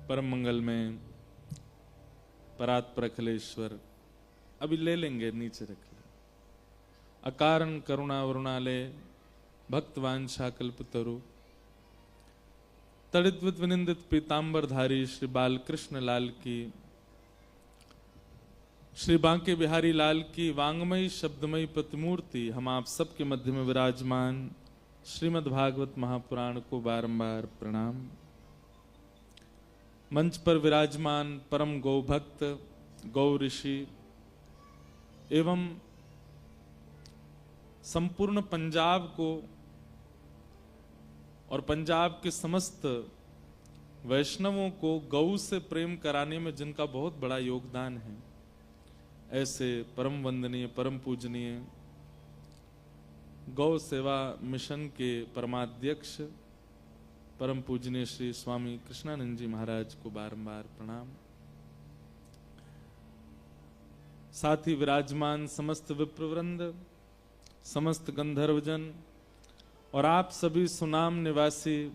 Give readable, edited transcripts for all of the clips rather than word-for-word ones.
परम मंगल में परात्पर अखिलेश्वर, अभी ले लेंगे, नीचे रख ले। अकारण करुणा वरुणालय भक्तवांछा कल्पतरु, तड़ित विनिंदित पीतांबरधारी श्री बालकृष्ण लाल की, श्री बांके बिहारी लाल की वांगमयी शब्दमयी प्रतिमूर्ति हम आप सबके मध्य में विराजमान श्रीमद् भागवत महापुराण को बारंबार प्रणाम। मंच पर विराजमान परम गौ भक्त, गौ ऋषि एवं संपूर्ण पंजाब को और पंजाब के समस्त वैष्णवों को गौ से प्रेम कराने में जिनका बहुत बड़ा योगदान है, ऐसे परम वंदनीय परम पूजनीय गौ सेवा मिशन के परमाध्यक्ष परम पूजनीय श्री स्वामी कृष्णानंद जी महाराज को बारंबार प्रणाम। साथ ही विराजमान समस्त विप्रवृंद, समस्त गंधर्वजन और आप सभी सुनाम निवासी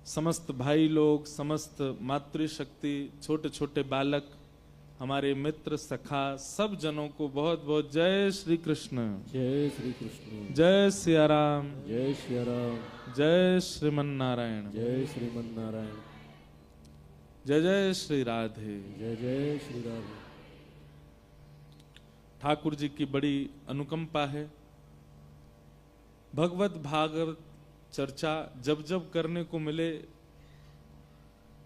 समस्त भाई लोग, समस्त मातृशक्ति, छोटे छोटे बालक, हमारे मित्र सखा, सब जनों को बहुत बहुत जय श्री कृष्ण। जय श्री कृष्ण। जय सिया राम। जय सिया राम। जय श्रीमन नारायण। जय श्रीमन नारायण। जय जय श्री राधे। जय जय श्री राधे। ठाकुर जी की बड़ी अनुकंपा है। भगवत भागवत चर्चा जब जब करने को मिले,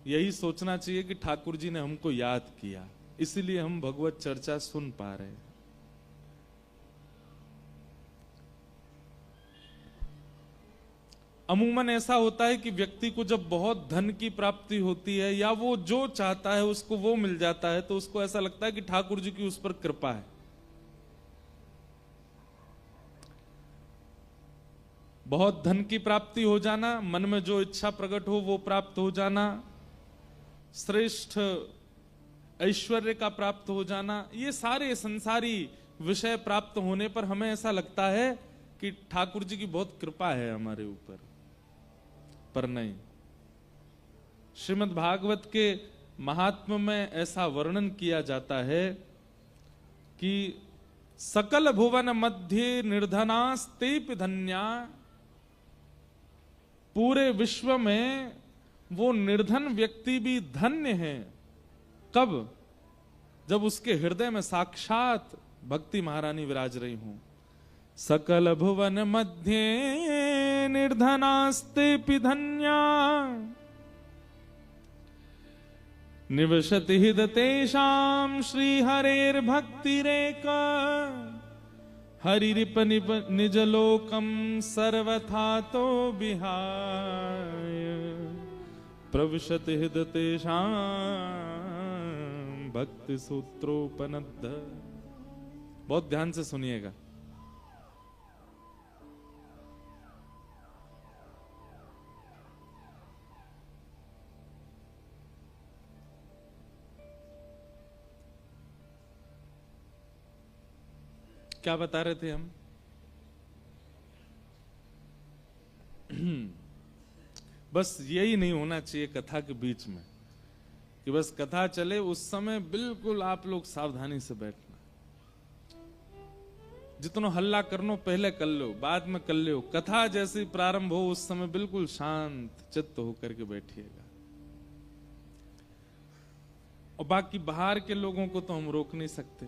यही सोचना चाहिए कि ठाकुर जी ने हमको याद किया, इसीलिए हम भगवत चर्चा सुन पा रहे हैं। अमूमन ऐसा होता है कि व्यक्ति को जब बहुत धन की प्राप्ति होती है या वो जो चाहता है उसको वो मिल जाता है, तो उसको ऐसा लगता है कि ठाकुर जी की उस पर कृपा है। बहुत धन की प्राप्ति हो जाना, मन में जो इच्छा प्रकट हो वो प्राप्त हो जाना, श्रेष्ठ ऐश्वर्य का प्राप्त हो जाना, ये सारे संसारी विषय प्राप्त होने पर हमें ऐसा लगता है कि ठाकुर जी की बहुत कृपा है हमारे ऊपर। पर नहीं, श्रीमद् भागवत के महात्म्य में ऐसा वर्णन किया जाता है कि सकल भुवन मध्य निर्धनास्तेपि धन्या, पूरे विश्व में वो निर्धन व्यक्ति भी धन्य है। कब? जब उसके हृदय में साक्षात भक्ति महारानी विराज रही हूं। सकल भुवन मध्य निर्धनास्तेपि धन्या, निवसति हृदतेषां श्री हरेर्भक्तिरेका, हरिरिप निजलोकम सर्वथा तो विहाय, प्रविशति हृदतेषां भक्ति सूत्रोपनद्ध। बहुत ध्यान से सुनिएगा। क्या बता रहे थे हम? बस यही नहीं होना चाहिए कथा के बीच में कि बस कथा चले उस समय बिल्कुल आप लोग सावधानी से बैठना। जितना हल्ला करनो पहले कर लो, बाद में कर लो। कथा जैसे प्रारंभ हो उस समय बिल्कुल शांत चित्त होकर के बैठिएगा। और बाकी बाहर के लोगों को तो हम रोक नहीं सकते,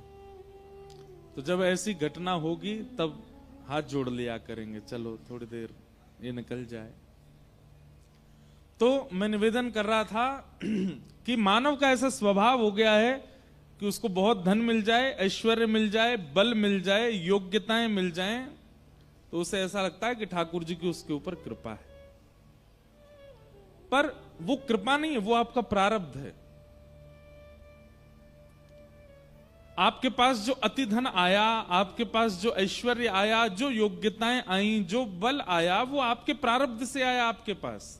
तो जब ऐसी घटना होगी तब हाथ जोड़ लिया करेंगे, चलो थोड़ी देर ये निकल जाए। तो मैं निवेदन कर रहा था कि मानव का ऐसा स्वभाव हो गया है कि उसको बहुत धन मिल जाए, ऐश्वर्य मिल जाए, बल मिल जाए, योग्यताएं मिल जाएं, तो उसे ऐसा लगता है कि ठाकुर जी की उसके ऊपर कृपा है। पर वो कृपा नहीं है, वो आपका प्रारब्ध है। आपके पास जो अति धन आया, आपके पास जो ऐश्वर्य आया, जो योग्यताएं आई, जो बल आया, वो आपके प्रारब्ध से आया आपके पास।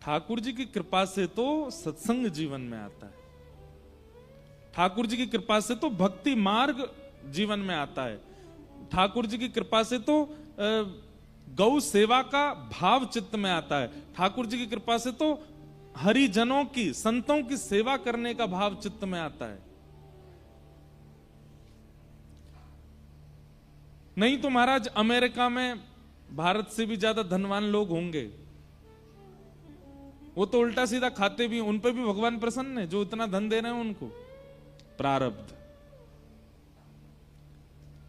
ठाकुर जी की कृपा से तो सत्संग जीवन में आता है, ठाकुर जी की कृपा से तो भक्ति मार्ग जीवन में आता है, ठाकुर जी की कृपा से तो गौ सेवा का भाव चित्त में आता है। ठाकुर जी की कृपा से तो हरिजनों की, संतों की सेवा करने का भाव चित्त में आता है। नहीं तो महाराज अमेरिका में भारत से भी ज्यादा धनवान लोग होंगे, वो तो उल्टा सीधा खाते भी, उन पे भी भगवान प्रसन्न है जो इतना धन दे रहे हैं उनको। प्रारब्ध,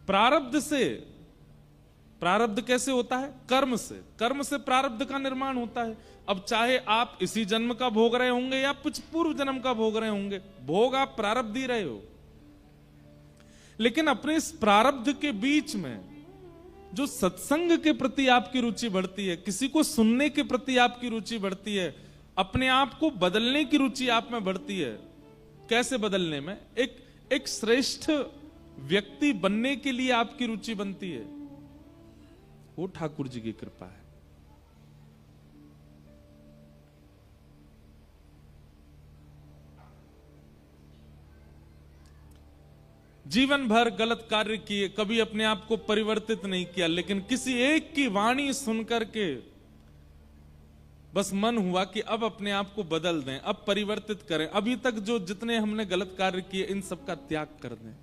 प्रारब्ध से, प्रारब्ध कैसे होता है? कर्म से, कर्म से प्रारब्ध का निर्माण होता है। अब चाहे आप इसी जन्म का भोग रहे होंगे या कुछ पूर्व जन्म का भोग रहे होंगे, भोग आप प्रारब्ध ही रहे हो। लेकिन अपने इस प्रारब्ध के बीच में जो सत्संग के प्रति आपकी रुचि बढ़ती है, किसी को सुनने के प्रति आपकी रुचि बढ़ती है, अपने आप को बदलने की रुचि आप में बढ़ती है। कैसे बदलने में? एक श्रेष्ठ व्यक्ति बनने के लिए आपकी रुचि बनती है। वो ठाकुर जी की कृपा है। जीवन भर गलत कार्य किए, कभी अपने आप को परिवर्तित नहीं किया, लेकिन किसी एक की वाणी सुनकर के बस मन हुआ कि अब अपने आप को बदल दें, अब परिवर्तित करें, अभी तक जो जितने हमने गलत कार्य किए इन सब का त्याग कर दें।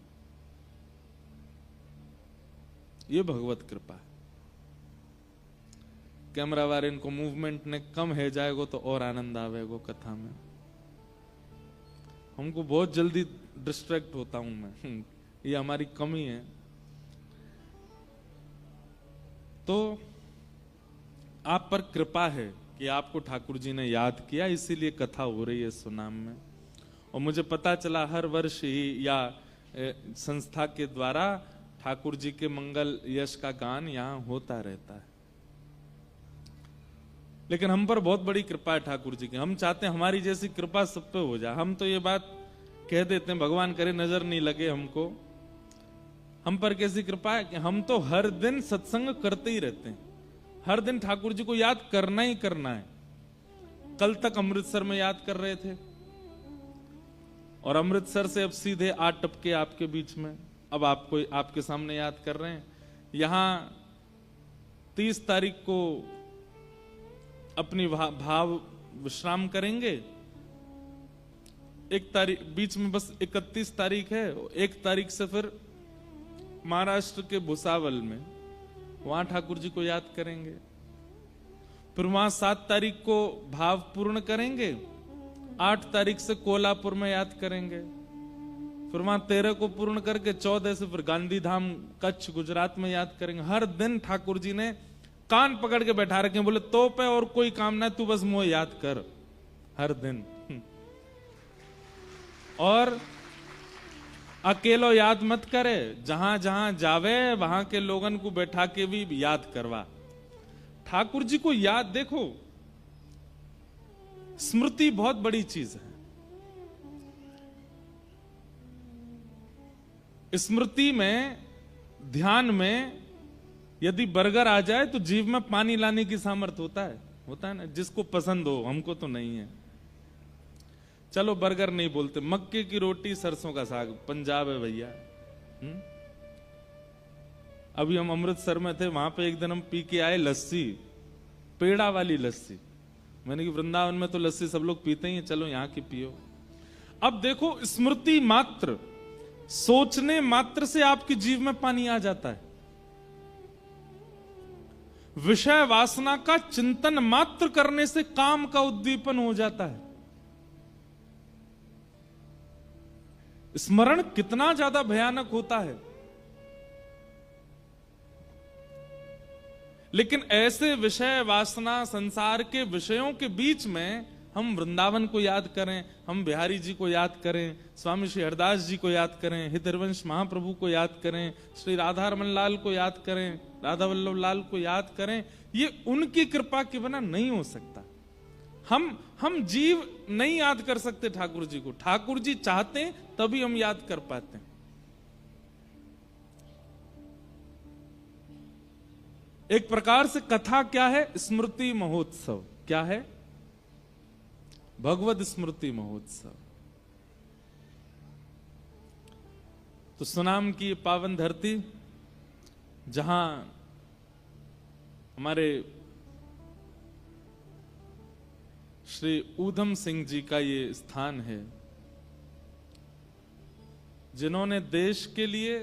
ये भगवत कृपा है। कैमरा वाले इनको मूवमेंट ने कम है जाएगो तो और आनंद आवेगो कथा में। हमको बहुत जल्दी डिस्ट्रैक्ट होता हूं मैं, ये हमारी कमी है। तो आप पर कृपा है कि आपको ठाकुर जी ने याद किया, इसीलिए कथा हो रही है सुनाम में। और मुझे पता चला हर वर्ष ही या संस्था के द्वारा ठाकुर जी के मंगल यश का गान यहां होता रहता है। लेकिन हम पर बहुत बड़ी कृपा है ठाकुर जी की। हम चाहते हैं हमारी जैसी कृपा सब पे हो जाए। हम तो ये बात कह देते हैं, भगवान करे नजर नहीं लगे हमको। हम पर कैसी कृपा है कि हम तो हर दिन सत्संग करते ही रहते हैं, हर दिन ठाकुर जी को याद करना ही करना है। कल तक अमृतसर में याद कर रहे थे और अमृतसर से अब सीधे आ टपके आपके बीच में, अब आपको आपके सामने याद कर रहे हैं। यहां 30 तारीख को अपनी भाव विश्राम करेंगे। 1 तारीख बीच में बस 31 तारीख है, 1 तारीख से फिर महाराष्ट्र के भुसावल में वहां ठाकुर जी को याद करेंगे। फिर वहां 7 तारीख को भाव पूर्ण करेंगे, 8 तारीख से कोल्हापुर में याद करेंगे, फिर वहां 13 को पूर्ण करके 14 से फिर गांधी धाम कच्छ गुजरात में याद करेंगे। हर दिन ठाकुर जी ने कान पकड़ के बैठा रखे, बोले तो पे और कोई काम ना, तू बस मुझे याद कर हर दिन। और अकेलो याद मत करे, जहां जहां जावे वहां के लोगन को बैठा के भी याद करवा। ठाकुर जी को याद, देखो स्मृति बहुत बड़ी चीज है। स्मृति में, ध्यान में यदि बर्गर आ जाए तो जीभ में पानी लाने की सामर्थ्य होता है ना, जिसको पसंद हो, हमको तो नहीं है। चलो बर्गर नहीं बोलते, मक्के की रोटी सरसों का साग, पंजाब है भैया। अभी हम अमृतसर में थे, वहां पे एक दिन हम पी के आए लस्सी, पेड़ा वाली लस्सी। मैंने कि वृंदावन में तो लस्सी सब लोग पीते ही हैं, चलो यहां की पियो। अब देखो स्मृति मात्र, सोचने मात्र से आपकी जीव में पानी आ जाता है। विषय वासना का चिंतन मात्र करने से काम का उद्दीपन हो जाता है। स्मरण कितना ज्यादा भयानक होता है। लेकिन ऐसे विषय वासना, संसार के विषयों के बीच में हम वृंदावन को याद करें, हम बिहारी जी को याद करें, स्वामी श्री हरदास जी को याद करें, हितरवंश महाप्रभु को याद करें, श्री राधा रमन लाल को याद करें, राधा वल्लभ लाल को याद करें, ये उनकी कृपा के बिना नहीं हो सकता। हम जीव नहीं याद कर सकते ठाकुर जी को, ठाकुर जी चाहते हैं तभी हम याद कर पाते हैं। एक प्रकार से कथा क्या है? स्मृति महोत्सव। क्या है? भगवत स्मृति महोत्सव। तो सुनाम की पावन धरती, जहां हमारे श्री ऊधम सिंह जी का ये स्थान है, जिन्होंने देश के लिए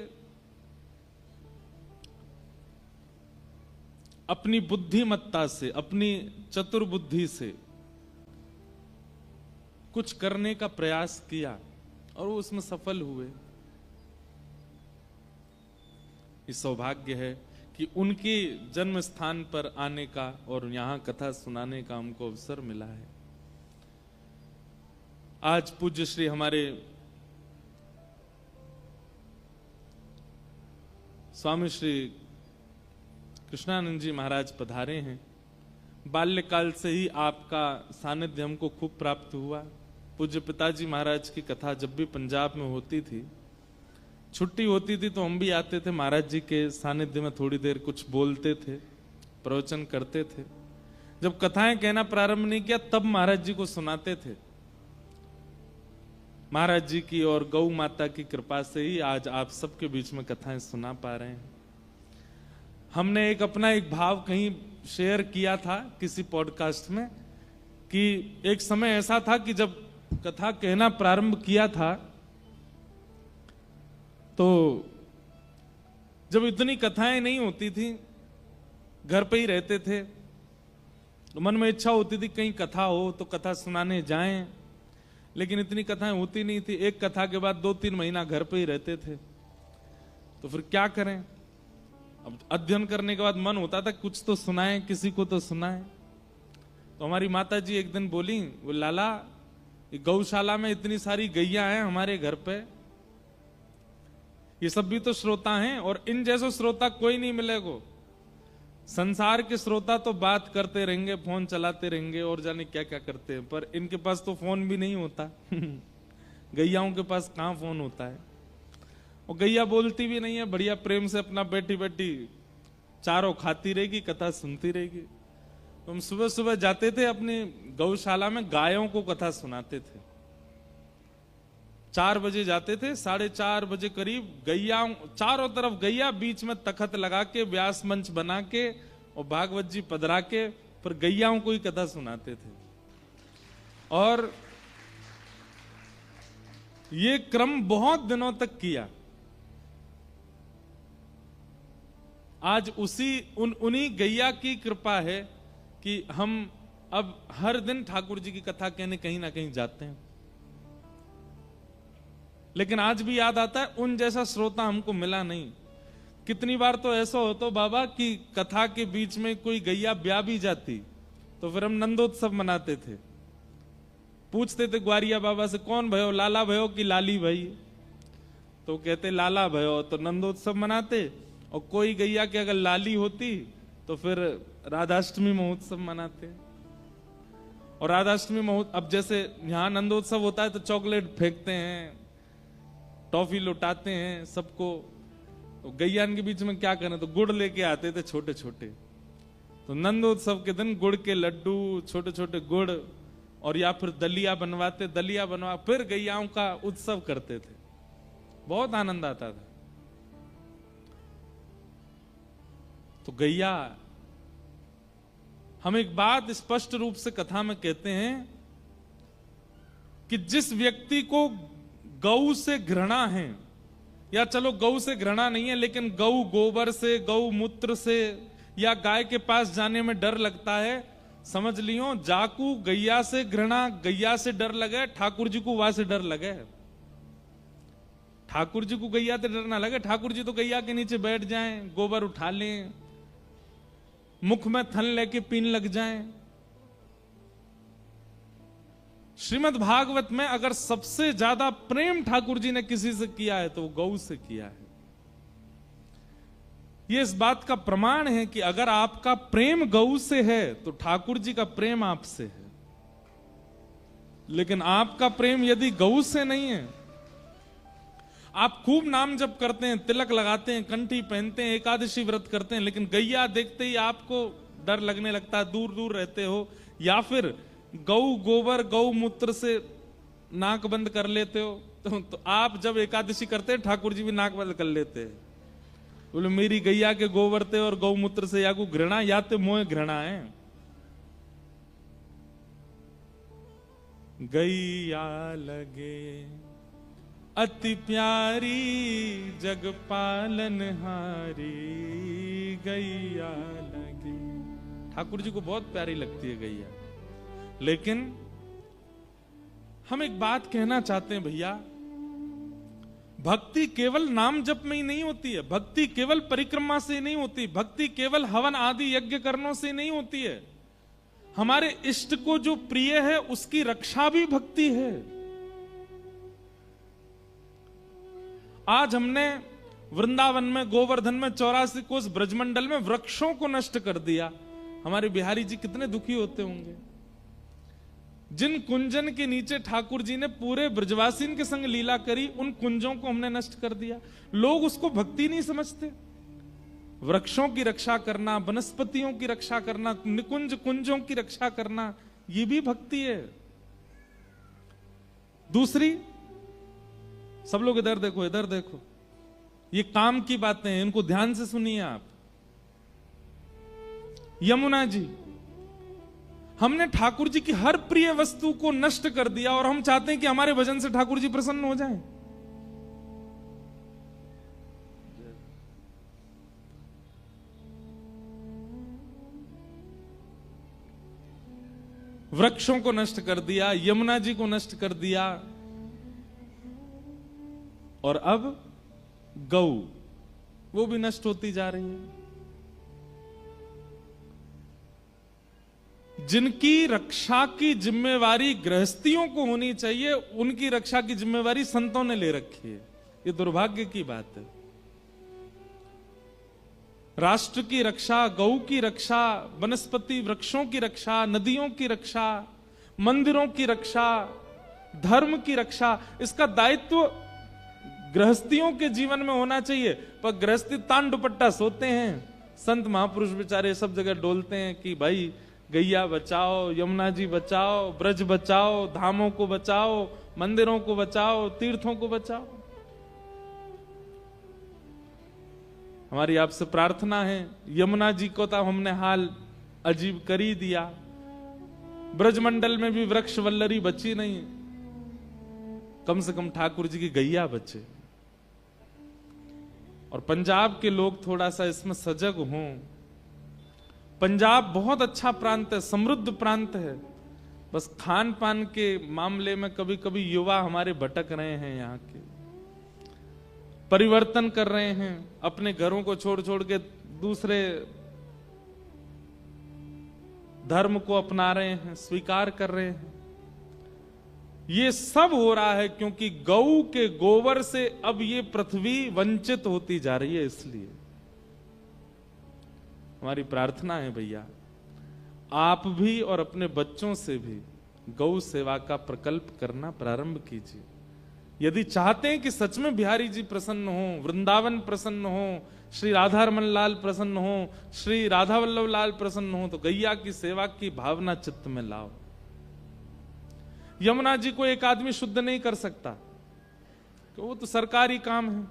अपनी बुद्धिमत्ता से, अपनी चतुर बुद्धि से कुछ करने का प्रयास किया और वो उसमें सफल हुए। ये सौभाग्य है कि उनके जन्म स्थान पर आने का और यहां कथा सुनाने का हमको अवसर मिला है। आज पूज्य श्री हमारे स्वामी श्री कृष्णानंद जी महाराज पधारे हैं। बाल्यकाल से ही आपका सानिध्य हमको खूब प्राप्त हुआ। पूज्य पिताजी महाराज की कथा जब भी पंजाब में होती थी, छुट्टी होती थी, तो हम भी आते थे महाराज जी के सानिध्य में, थोड़ी देर कुछ बोलते थे, प्रवचन करते थे। जब कथाएं कहना प्रारंभ नहीं किया तब महाराज जी को सुनाते थे। महाराज जी की और गौ माता की कृपा से ही आज आप सबके बीच में कथाएं सुना पा रहे हैं। हमने अपना एक भाव कहीं शेयर किया था किसी पॉडकास्ट में कि एक समय ऐसा था कि जब कथा कहना प्रारंभ किया था तो जब इतनी कथाएं नहीं होती थी, घर पे ही रहते थे, तो मन में इच्छा होती थी कहीं कथा हो तो कथा सुनाने जाएं, लेकिन इतनी कथाएं होती नहीं थी। एक कथा के बाद 2-3 महीना घर पे ही रहते थे। तो फिर क्या करें, अब अध्ययन करने के बाद मन होता था कुछ तो सुनाएं, किसी को तो सुनाएं। तो हमारी माता जी एक दिन बोली, वो लाला, गौशाला में इतनी सारी गैया हैं हमारे घर पे, ये सब भी तो श्रोता हैं और इन जैसे श्रोता कोई नहीं मिलेगा। संसार के श्रोता तो बात करते रहेंगे, फोन चलाते रहेंगे और जाने क्या क्या करते हैं, पर इनके पास तो फोन भी नहीं होता। गैयाओं के पास कहां फोन होता है। और गैया बोलती भी नहीं है, बढ़िया प्रेम से अपना बैठी बैठी चारों खाती रहेगी, कथा सुनती रहेगी। तो हम सुबह सुबह जाते थे अपनी गौशाला में, गायों को कथा सुनाते थे। 4 बजे जाते थे, 4:30 बजे करीब गैया, चारों तरफ गैया, बीच में तखत लगा के, व्यास मंच बना के और भागवत जी पधरा के फिर गैयाओं को ही कथा सुनाते थे। और ये क्रम बहुत दिनों तक किया। आज उन्हीं गैया की कृपा है कि हम अब हर दिन ठाकुर जी की कथा कहने कहीं ना कहीं जाते हैं। लेकिन आज भी याद आता है उन जैसा श्रोता हमको मिला नहीं। कितनी बार तो ऐसा होता बाबा कि कथा के बीच में कोई गैया ब्याह भी जाती, तो फिर हम नंदोत्सव मनाते थे। पूछते थे ग्वारिया बाबा से, कौन भयो, लाला भयो कि लाली भाई? तो कहते लाला भयो, तो नंदोत्सव मनाते। और कोई गैया की अगर लाली होती तो फिर राधाष्टमी महोत्सव मनाते। और राधाष्टमी महोत्सव, अब जैसे यहां नंदोत्सव होता है तो चॉकलेट फेंकते हैं, टॉफी लुटाते हैं सबको। तो गैयान के बीच में क्या करें, तो गुड़ लेके आते थे छोटे छोटे। तो नंदोत्सव के दिन गुड़ के लड्डू, छोटे छोटे गुड़, और या फिर दलिया बनवाते, दलिया बनवा फिर गैयाओं का उत्सव करते थे। बहुत आनंद आता था। तो गैया, हम एक बात स्पष्ट रूप से कथा में कहते हैं कि जिस व्यक्ति को गौ से घृणा है, या चलो गौ से घृणा नहीं है, लेकिन गौ गोबर से, गौ मूत्र से या गाय के पास जाने में डर लगता है, समझ लियो जाकू गैया से घृणा, गैया से डर लगे, ठाकुर जी को वहां से डर लगे। ठाकुर जी को गैया से डर ना लगे। ठाकुर जी तो गैया के नीचे बैठ जाएं, गोबर उठा लें, मुख में थन लेके पीन लग जाएं। श्रीमद् भागवत में अगर सबसे ज्यादा प्रेम ठाकुर जी ने किसी से किया है तो वो गौ से किया है। ये इस बात का प्रमाण है कि अगर आपका प्रेम गौ से है तो ठाकुर जी का प्रेम आपसे है। लेकिन आपका प्रेम यदि गौ से नहीं है, आप खूब नाम जप करते हैं, तिलक लगाते हैं, कंठी पहनते हैं, एकादशी व्रत करते हैं, लेकिन गैया देखते ही आपको डर लगने लगता है, दूर दूर रहते हो, या फिर गौ गोबर, गौ मूत्र से नाक बंद कर लेते हो, तो आप जब एकादशी करते हैं ठाकुर जी भी नाक बंद कर लेते हैं। बोले मेरी गैया के गोबर ते और गौमूत्र से या को घृणा या ते मोह घृणा है। गैया लगे अति प्यारी जग पालन हारी, गैया लगे। ठाकुर जी को बहुत प्यारी लगती है गैया। लेकिन हम एक बात कहना चाहते हैं भैया, भक्ति केवल नाम जप में ही नहीं होती है, भक्ति केवल परिक्रमा से नहीं होती, भक्ति केवल हवन आदि यज्ञ करनों से नहीं होती है। हमारे इष्ट को जो प्रिय है उसकी रक्षा भी भक्ति है। आज हमने वृंदावन में, गोवर्धन में 84 कोस ब्रजमंडल में वृक्षों को नष्ट कर दिया। हमारे बिहारी जी कितने दुखी होते होंगे। जिन कुंजन के नीचे ठाकुर जी ने पूरे ब्रजवासीन के संग लीला करी, उन कुंजों को हमने नष्ट कर दिया। लोग उसको भक्ति नहीं समझते। वृक्षों की रक्षा करना, वनस्पतियों की रक्षा करना, निकुंज कुंजों की रक्षा करना, ये भी भक्ति है। दूसरी, सब लोग इधर देखो, इधर देखो, ये काम की बातें हैं, इनको ध्यान से सुनिए आप। यमुना जी, हमने ठाकुर जी की हर प्रिय वस्तु को नष्ट कर दिया और हम चाहते हैं कि हमारे भजन से ठाकुर जी प्रसन्न हो जाएं। वृक्षों को नष्ट कर दिया, यमुना जी को नष्ट कर दिया, और अब गौ, वो भी नष्ट होती जा रही है। जिनकी रक्षा की जिम्मेवारी गृहस्थियों को होनी चाहिए, उनकी रक्षा की जिम्मेवारी संतों ने ले रखी है। ये दुर्भाग्य की बात है। राष्ट्र की रक्षा, गौ की रक्षा, वनस्पति वृक्षों की रक्षा, नदियों की रक्षा, मंदिरों की रक्षा, धर्म की रक्षा, इसका दायित्व गृहस्थियों के जीवन में होना चाहिए। पर गृहस्थी तान दुपट्टा सोते हैं। संत महापुरुष बेचारे सब जगह डोलते हैं कि भाई गैया बचाओ, यमुना जी बचाओ, ब्रज बचाओ, धामों को बचाओ, मंदिरों को बचाओ, तीर्थों को बचाओ। हमारी आपसे प्रार्थना है, यमुना जी को तो हमने हाल अजीब कर ही दिया, ब्रजमंडल में भी वृक्ष वल्लरी बची नहीं, कम से कम ठाकुर जी की गैया बचे। और पंजाब के लोग थोड़ा सा इसमें सजग हों। पंजाब बहुत अच्छा प्रांत है, समृद्ध प्रांत है, बस खान पान के मामले में कभी कभी युवा हमारे भटक रहे हैं, यहाँ के परिवर्तन कर रहे हैं, अपने घरों को छोड़ छोड़ के दूसरे धर्म को अपना रहे हैं, स्वीकार कर रहे हैं। ये सब हो रहा है क्योंकि गौ के गोबर से अब ये पृथ्वी वंचित होती जा रही है। इसलिए हमारी प्रार्थना है भैया, आप भी और अपने बच्चों से भी गौ सेवा का प्रकल्प करना प्रारंभ कीजिए। यदि चाहते हैं कि सच में बिहारी जी प्रसन्न हो, वृंदावन प्रसन्न हो, श्री राधा रमन लाल प्रसन्न हो, श्री राधा वल्लभ लाल प्रसन्न हो, तो गैया की सेवा की भावना चित्त में लाओ। यमुना जी को एक आदमी शुद्ध नहीं कर सकता, तो वो तो सरकारी काम है।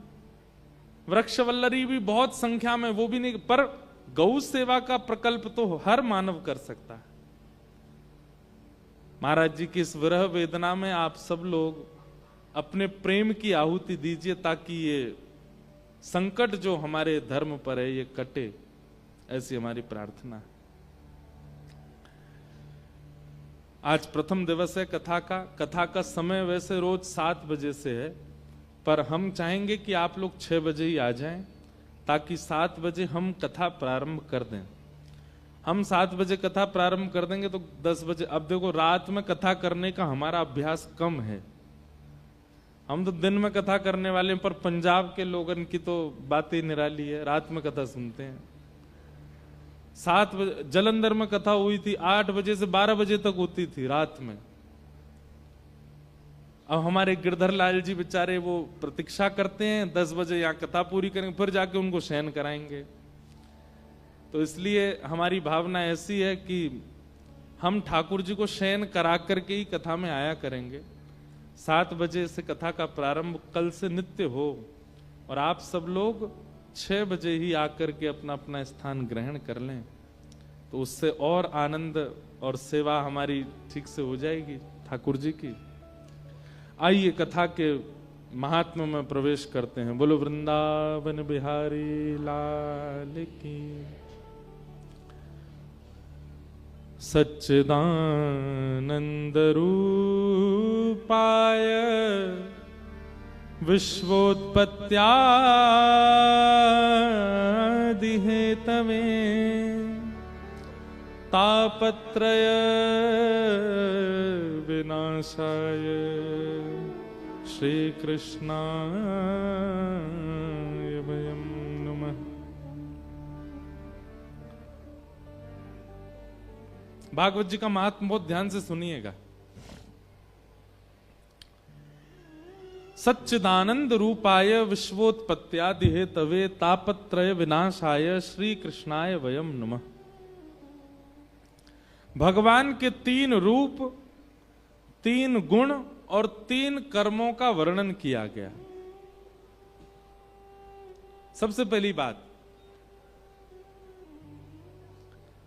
वृक्ष वल्लरी भी बहुत संख्या में, वो भी नहीं, पर गौ सेवा का प्रकल्प तो हर मानव कर सकता है। महाराज जी की इस विरह वेदना में आप सब लोग अपने प्रेम की आहुति दीजिए, ताकि ये संकट जो हमारे धर्म पर है ये कटे, ऐसी हमारी प्रार्थना है। आज प्रथम दिवस है कथा का। कथा का समय वैसे रोज 7 बजे से है, पर हम चाहेंगे कि आप लोग 6 बजे ही आ जाएं, ताकि 7 बजे हम कथा प्रारंभ कर दें। हम 7 बजे कथा प्रारंभ कर देंगे तो 10 बजे, अब देखो रात में कथा करने का हमारा अभ्यास कम है, हम तो दिन में कथा करने वाले हैं, पर पंजाब के लोगों की तो बातें निराली है, रात में कथा सुनते हैं। 7 बजे जलंधर में कथा हुई थी, 8 बजे से 12 बजे तक होती थी रात में। अब हमारे गिरधर लाल जी बेचारे वो प्रतीक्षा करते हैं, 10 बजे यहाँ कथा पूरी करेंगे, फिर जाके उनको शयन कराएंगे। तो इसलिए हमारी भावना ऐसी है कि हम ठाकुर जी को शयन करा करके ही कथा में आया करेंगे। 7 बजे से कथा का प्रारंभ कल से नित्य हो, और आप सब लोग 6 बजे ही आकर के अपना अपना स्थान ग्रहण कर लें तो उससे और आनंद और सेवा हमारी ठीक से हो जाएगी ठाकुर जी की। आइए कथा के महात्मा में प्रवेश करते हैं। बोलो वृंदावन बिहारी लाल की। सच्चिदानंद रूपाय विश्वोत्पत्त्यादि हेतवे तापत्रय विनाशाय श्री कृष्णाय वयं नमः। भागवत जी का महात्म बहुत ध्यान से सुनिएगा। सच्चिदानंद रूपाय विश्वोत्पत्त्यादि हेतवे तापत्रय विनाशाय श्री कृष्णाय वयं नमः। भगवान के 3 रूप, 3 गुण और 3 कर्मों का वर्णन किया गया। सबसे पहली बात,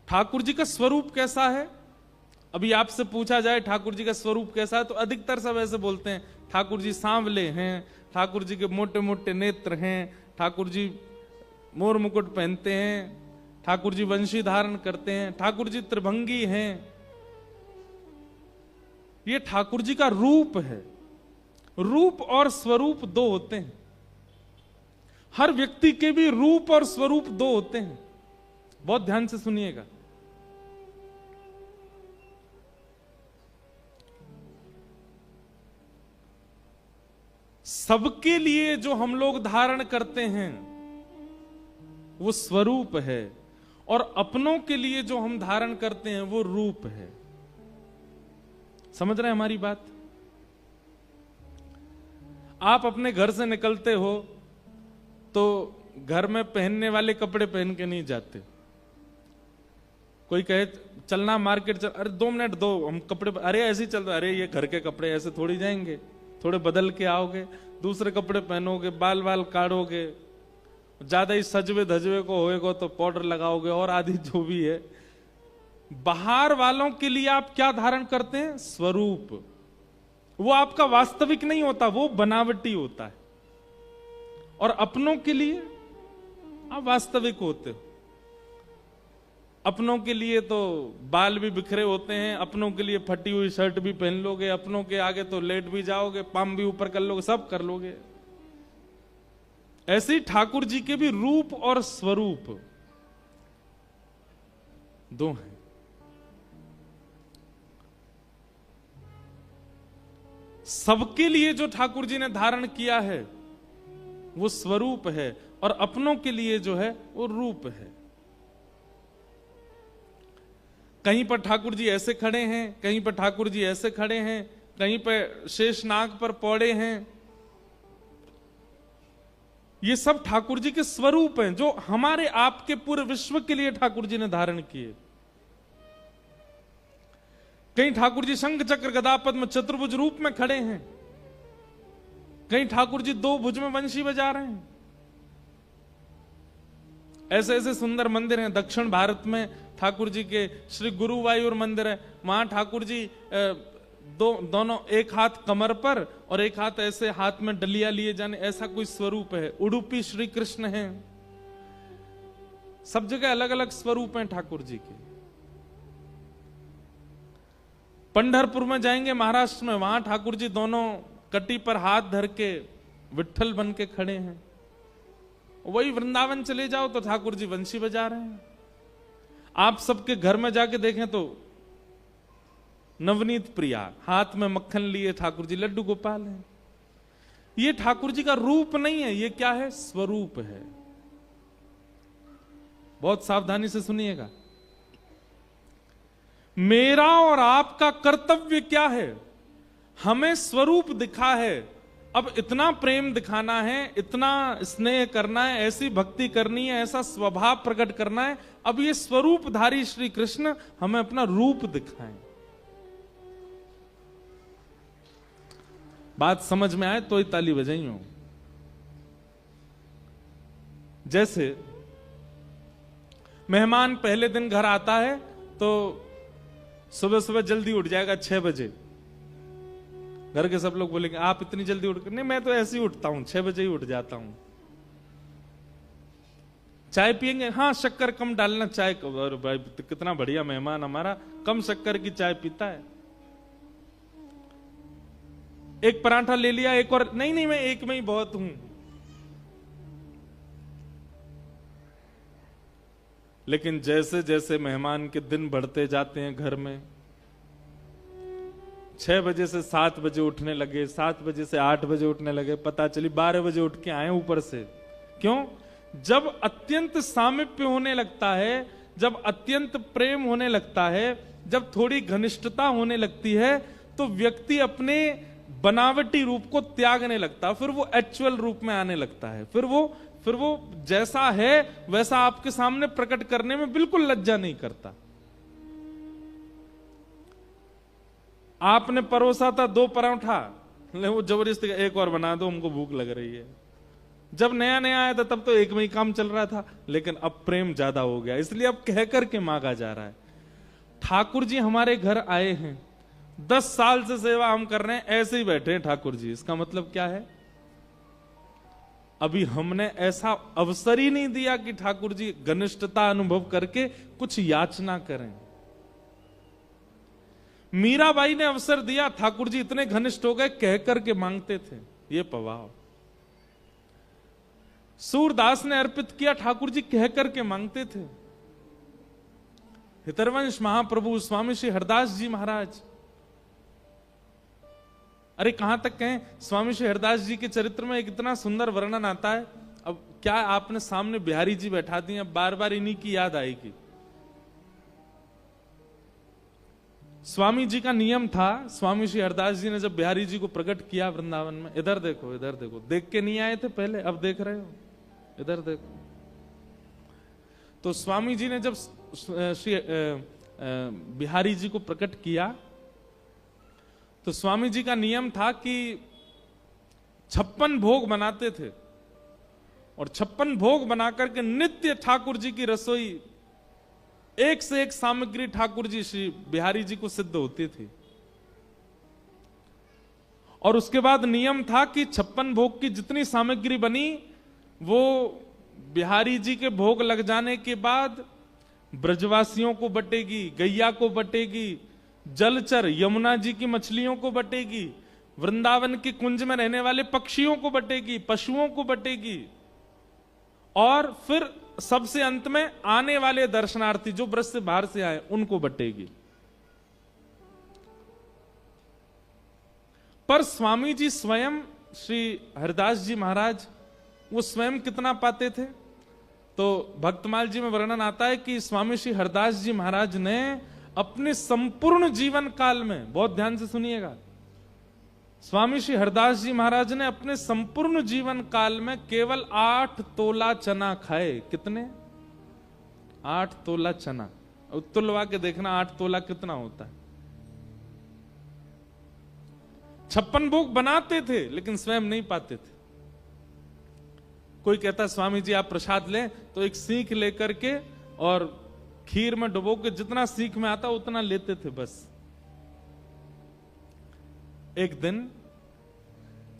ठाकुर जी का स्वरूप कैसा है। अभी आपसे पूछा जाए ठाकुर जी का स्वरूप कैसा है तो अधिकतर सब ऐसे बोलते हैं ठाकुर जी सांवले हैं, ठाकुर जी के मोटे मोटे नेत्र हैं, ठाकुर जी मोर मुकुट पहनते हैं, ठाकुर जी वंशी धारण करते हैं, ठाकुर जी त्रिभंगी हैं। ये ठाकुर जी का रूप है। रूप और स्वरूप 2 होते हैं। हर व्यक्ति के भी रूप और स्वरूप 2 होते हैं। बहुत ध्यान से सुनिएगा। सबके लिए जो हम लोग धारण करते हैं वो स्वरूप है और अपनों के लिए जो हम धारण करते हैं वो रूप है। समझ रहे हैं हमारी बात। आप अपने घर से निकलते हो तो घर में पहनने वाले कपड़े पहन के नहीं जाते। कोई कहे चलना मार्केट चल, अरे 2 मिनट दो, हम कपड़े, अरे ऐसे ही चल रहा, अरे ये घर के कपड़े ऐसे थोड़ी जाएंगे, थोड़े बदल के आओगे, दूसरे कपड़े पहनोगे, बाल बाल काटोगे, ज्यादा ही सजवे धजवे को होएगा तो पाउडर लगाओगे और आदि जो भी है। बाहर वालों के लिए आप क्या धारण करते हैं? स्वरूप। वो आपका वास्तविक नहीं होता, वो बनावटी होता है। और अपनों के लिए आप वास्तविक होते हो। अपनों के लिए तो बाल भी बिखरे होते हैं, अपनों के लिए फटी हुई शर्ट भी पहन लोगे, अपनों के आगे तो लेट भी जाओगे, पाम भी ऊपर कर लोगे, सब कर लोगे। ऐसे ही ठाकुर जी के भी रूप और स्वरूप 2 हैं। सबके लिए जो ठाकुर जी ने धारण किया है वो स्वरूप है और अपनों के लिए जो है वो रूप है। कहीं पर ठाकुर जी ऐसे खड़े हैं, कहीं पर ठाकुर जी ऐसे खड़े हैं, कहीं पर शेषनाग पर पौड़े हैं। ये सब ठाकुर जी के स्वरूप हैं जो हमारे आपके पूरे विश्व के लिए ठाकुर जी ने धारण किए। कहीं ठाकुर जी शंख चक्र गदा पद्म चतुर्भुज रूप में खड़े हैं, कहीं ठाकुर जी 2 भुज में वंशी बजा रहे हैं। ऐसे ऐसे सुंदर मंदिर हैं। दक्षिण भारत में ठाकुर जी के श्री गुरुवायूर मंदिर है, वहां ठाकुर जी दोनों एक हाथ कमर पर और एक हाथ ऐसे हाथ में डलिया लिए जाने, ऐसा कोई स्वरूप है। उडुपी श्री कृष्ण है। सब जगह अलग अलग स्वरूप हैं ठाकुर जी के। पंढरपुर में जाएंगे महाराष्ट्र में, वहां ठाकुर जी दोनों कटी पर हाथ धर के विट्ठल बन के खड़े हैं। वही वृंदावन चले जाओ तो ठाकुर जी वंशी बजा रहे हैं। आप सबके घर में जाके देखें तो नवनीत प्रिया हाथ में मक्खन लिए ठाकुर जी लड्डू गोपाल हैं। ये ठाकुर जी का रूप नहीं है, ये क्या है? स्वरूप है। बहुत सावधानी से सुनिएगा। मेरा और आपका कर्तव्य क्या है? हमें स्वरूप दिखा है, अब इतना प्रेम दिखाना है, इतना स्नेह करना है, ऐसी भक्ति करनी है, ऐसा स्वभाव प्रकट करना है। अब ये स्वरूपधारी श्री कृष्ण हमें अपना रूप दिखाएं। बात समझ में आए तो ही ताली बजाई हो। जैसे मेहमान पहले दिन घर आता है तो सुबह सुबह जल्दी उठ जाएगा 6 बजे। घर के सब लोग बोलेंगे आप इतनी जल्दी उठ कर, नहीं मैं तो ऐसे ही उठता हूं, 6 बजे ही उठ जाता हूं। चाय पियेंगे, हाँ शक्कर कम डालना चाय। और भाई कितना बढ़िया मेहमान हमारा, कम शक्कर की चाय पीता है। एक पराठा ले लिया, एक और, नहीं नहीं मैं एक में ही बहुत हूं। लेकिन जैसे जैसे मेहमान के दिन बढ़ते जाते हैं घर में, 6 बजे से 7 बजे उठने लगे, 7 बजे से 8 बजे उठने लगे, पता चली 12 बजे उठ के आए ऊपर से। क्यों? जब अत्यंत सामीप्य होने लगता है, जब अत्यंत प्रेम होने लगता है, जब थोड़ी घनिष्ठता होने लगती है, तो व्यक्ति अपने बनावटी रूप को त्यागने लगता है, फिर वो एक्चुअल रूप में आने लगता है। फिर वो जैसा है वैसा आपके सामने प्रकट करने में बिल्कुल लज्जा नहीं करता। आपने परोसा था 2 पराठा, वो जबरदस्ती एक और बना दो, हमको भूख लग रही है। जब नया नया आया था तब तो एक में ही काम चल रहा था, लेकिन अब प्रेम ज्यादा हो गया, इसलिए अब कह करके मांगा जा रहा है। ठाकुर जी हमारे घर आए हैं, 10 साल से सेवा हम कर रहे हैं, ऐसे ही बैठे हैं ठाकुर जी। इसका मतलब क्या है? अभी हमने ऐसा अवसर ही नहीं दिया कि ठाकुर जी घनिष्ठता अनुभव करके कुछ याचना करें। मीराबाई ने अवसर दिया, ठाकुर जी इतने घनिष्ठ हो गए, कह करके मांगते थे, ये पवाव। सूरदास ने अर्पित किया, ठाकुर जी कह करके मांगते थे। हितरवंश महाप्रभु स्वामी श्री हरदास जी महाराज, अरे कहां तक कहें, स्वामी श्री हरदास जी के चरित्र में एक इतना सुंदर वर्णन आता है। अब क्या आपने सामने बिहारी जी बैठा दिए, अब बार बार इन्हीं की याद आएगी। स्वामी जी का नियम था, स्वामी श्री हरदास जी ने जब बिहारी जी को प्रकट किया वृंदावन में, इधर देखो इधर देखो, देख के नहीं आए थे पहले, अब देख रहे हो, इधर देखो। तो स्वामी जी ने जब श्री बिहारी जी को प्रकट किया, तो स्वामी जी का नियम था कि 56 भोग बनाते थे, और 56 भोग बनाकर के नित्य ठाकुर जी की रसोई, एक से एक सामग्री ठाकुर जी श्री बिहारी जी को सिद्ध होती थी। और उसके बाद नियम था कि 56 भोग की जितनी सामग्री बनी, वो बिहारी जी के भोग लग जाने के बाद ब्रजवासियों को बटेगी, गैया को बटेगी, जलचर यमुना जी की मछलियों को बटेगी, वृंदावन के कुंज में रहने वाले पक्षियों को बटेगी, पशुओं को बटेगी, और फिर सबसे अंत में आने वाले दर्शनार्थी जो ब्रज से बाहर से आए उनको बटेगी। पर स्वामी जी स्वयं श्री हरदास जी महाराज वो स्वयं कितना पाते थे? तो भक्तमाल जी में वर्णन आता है कि स्वामी श्री हरदास जी महाराज ने अपने संपूर्ण जीवन काल में, बहुत ध्यान से सुनिएगा, स्वामी श्री हरदास जी महाराज ने अपने संपूर्ण जीवन काल में केवल 8 तोला चना खाए। कितने? 8 तोला चना। तुलवा के देखना 8 तोला कितना होता है। 56 भोग बनाते थे लेकिन स्वयं नहीं पाते थे। कोई कहता स्वामी जी आप प्रसाद लें, तो एक सीख लेकर के और खीर में डुबो के जितना सीख में आता उतना लेते थे बस। एक दिन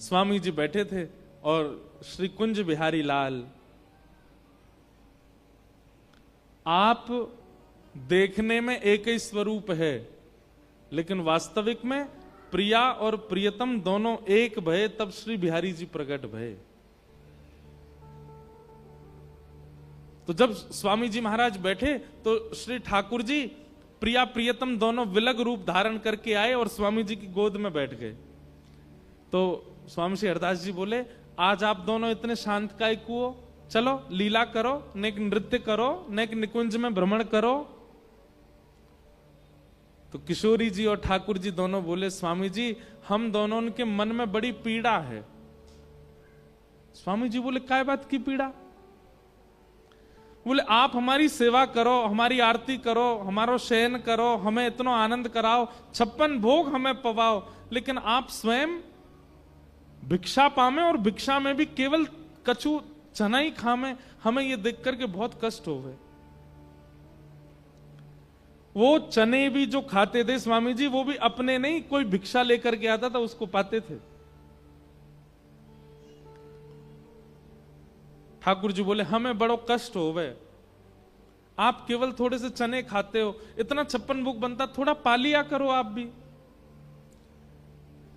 स्वामी जी बैठे थे और श्री कुंज बिहारी लाल, आप देखने में एक ही स्वरूप है, लेकिन वास्तविक में प्रिया और प्रियतम दोनों एक भये, तब श्री बिहारी जी प्रकट भये। तो जब स्वामी जी महाराज बैठे तो श्री ठाकुर जी प्रिया प्रियतम दोनों विलग रूप धारण करके आए और स्वामी जी की गोद में बैठ गए। तो स्वामी श्री हरदास जी बोले, आज आप दोनों इतने शांत काय को, चलो लीला करो, नेक नृत्य करो, नेक निकुंज में भ्रमण करो। तो किशोरी जी और ठाकुर जी दोनों बोले, स्वामी जी हम दोनों के मन में बड़ी पीड़ा है। स्वामी जी बोले, काय बात की पीड़ा? बोले, आप हमारी सेवा करो, हमारी आरती करो, हमारो शयन करो, हमें इतना आनंद कराओ, 56 भोग हमें पवाओ, लेकिन आप स्वयं भिक्षा पामे और भिक्षा में भी केवल कछु चना ही खामे, हमें ये देख करके बहुत कष्ट हो गए। वो चने भी जो खाते थे स्वामी जी, वो भी अपने नहीं, कोई भिक्षा लेकर के आता था उसको पाते थे। ठाकुर जी बोले हमें बड़ो कष्ट हो गए, आप केवल थोड़े से चने खाते हो, इतना 56 भोग बनता, थोड़ा पा लिया करो आप भी।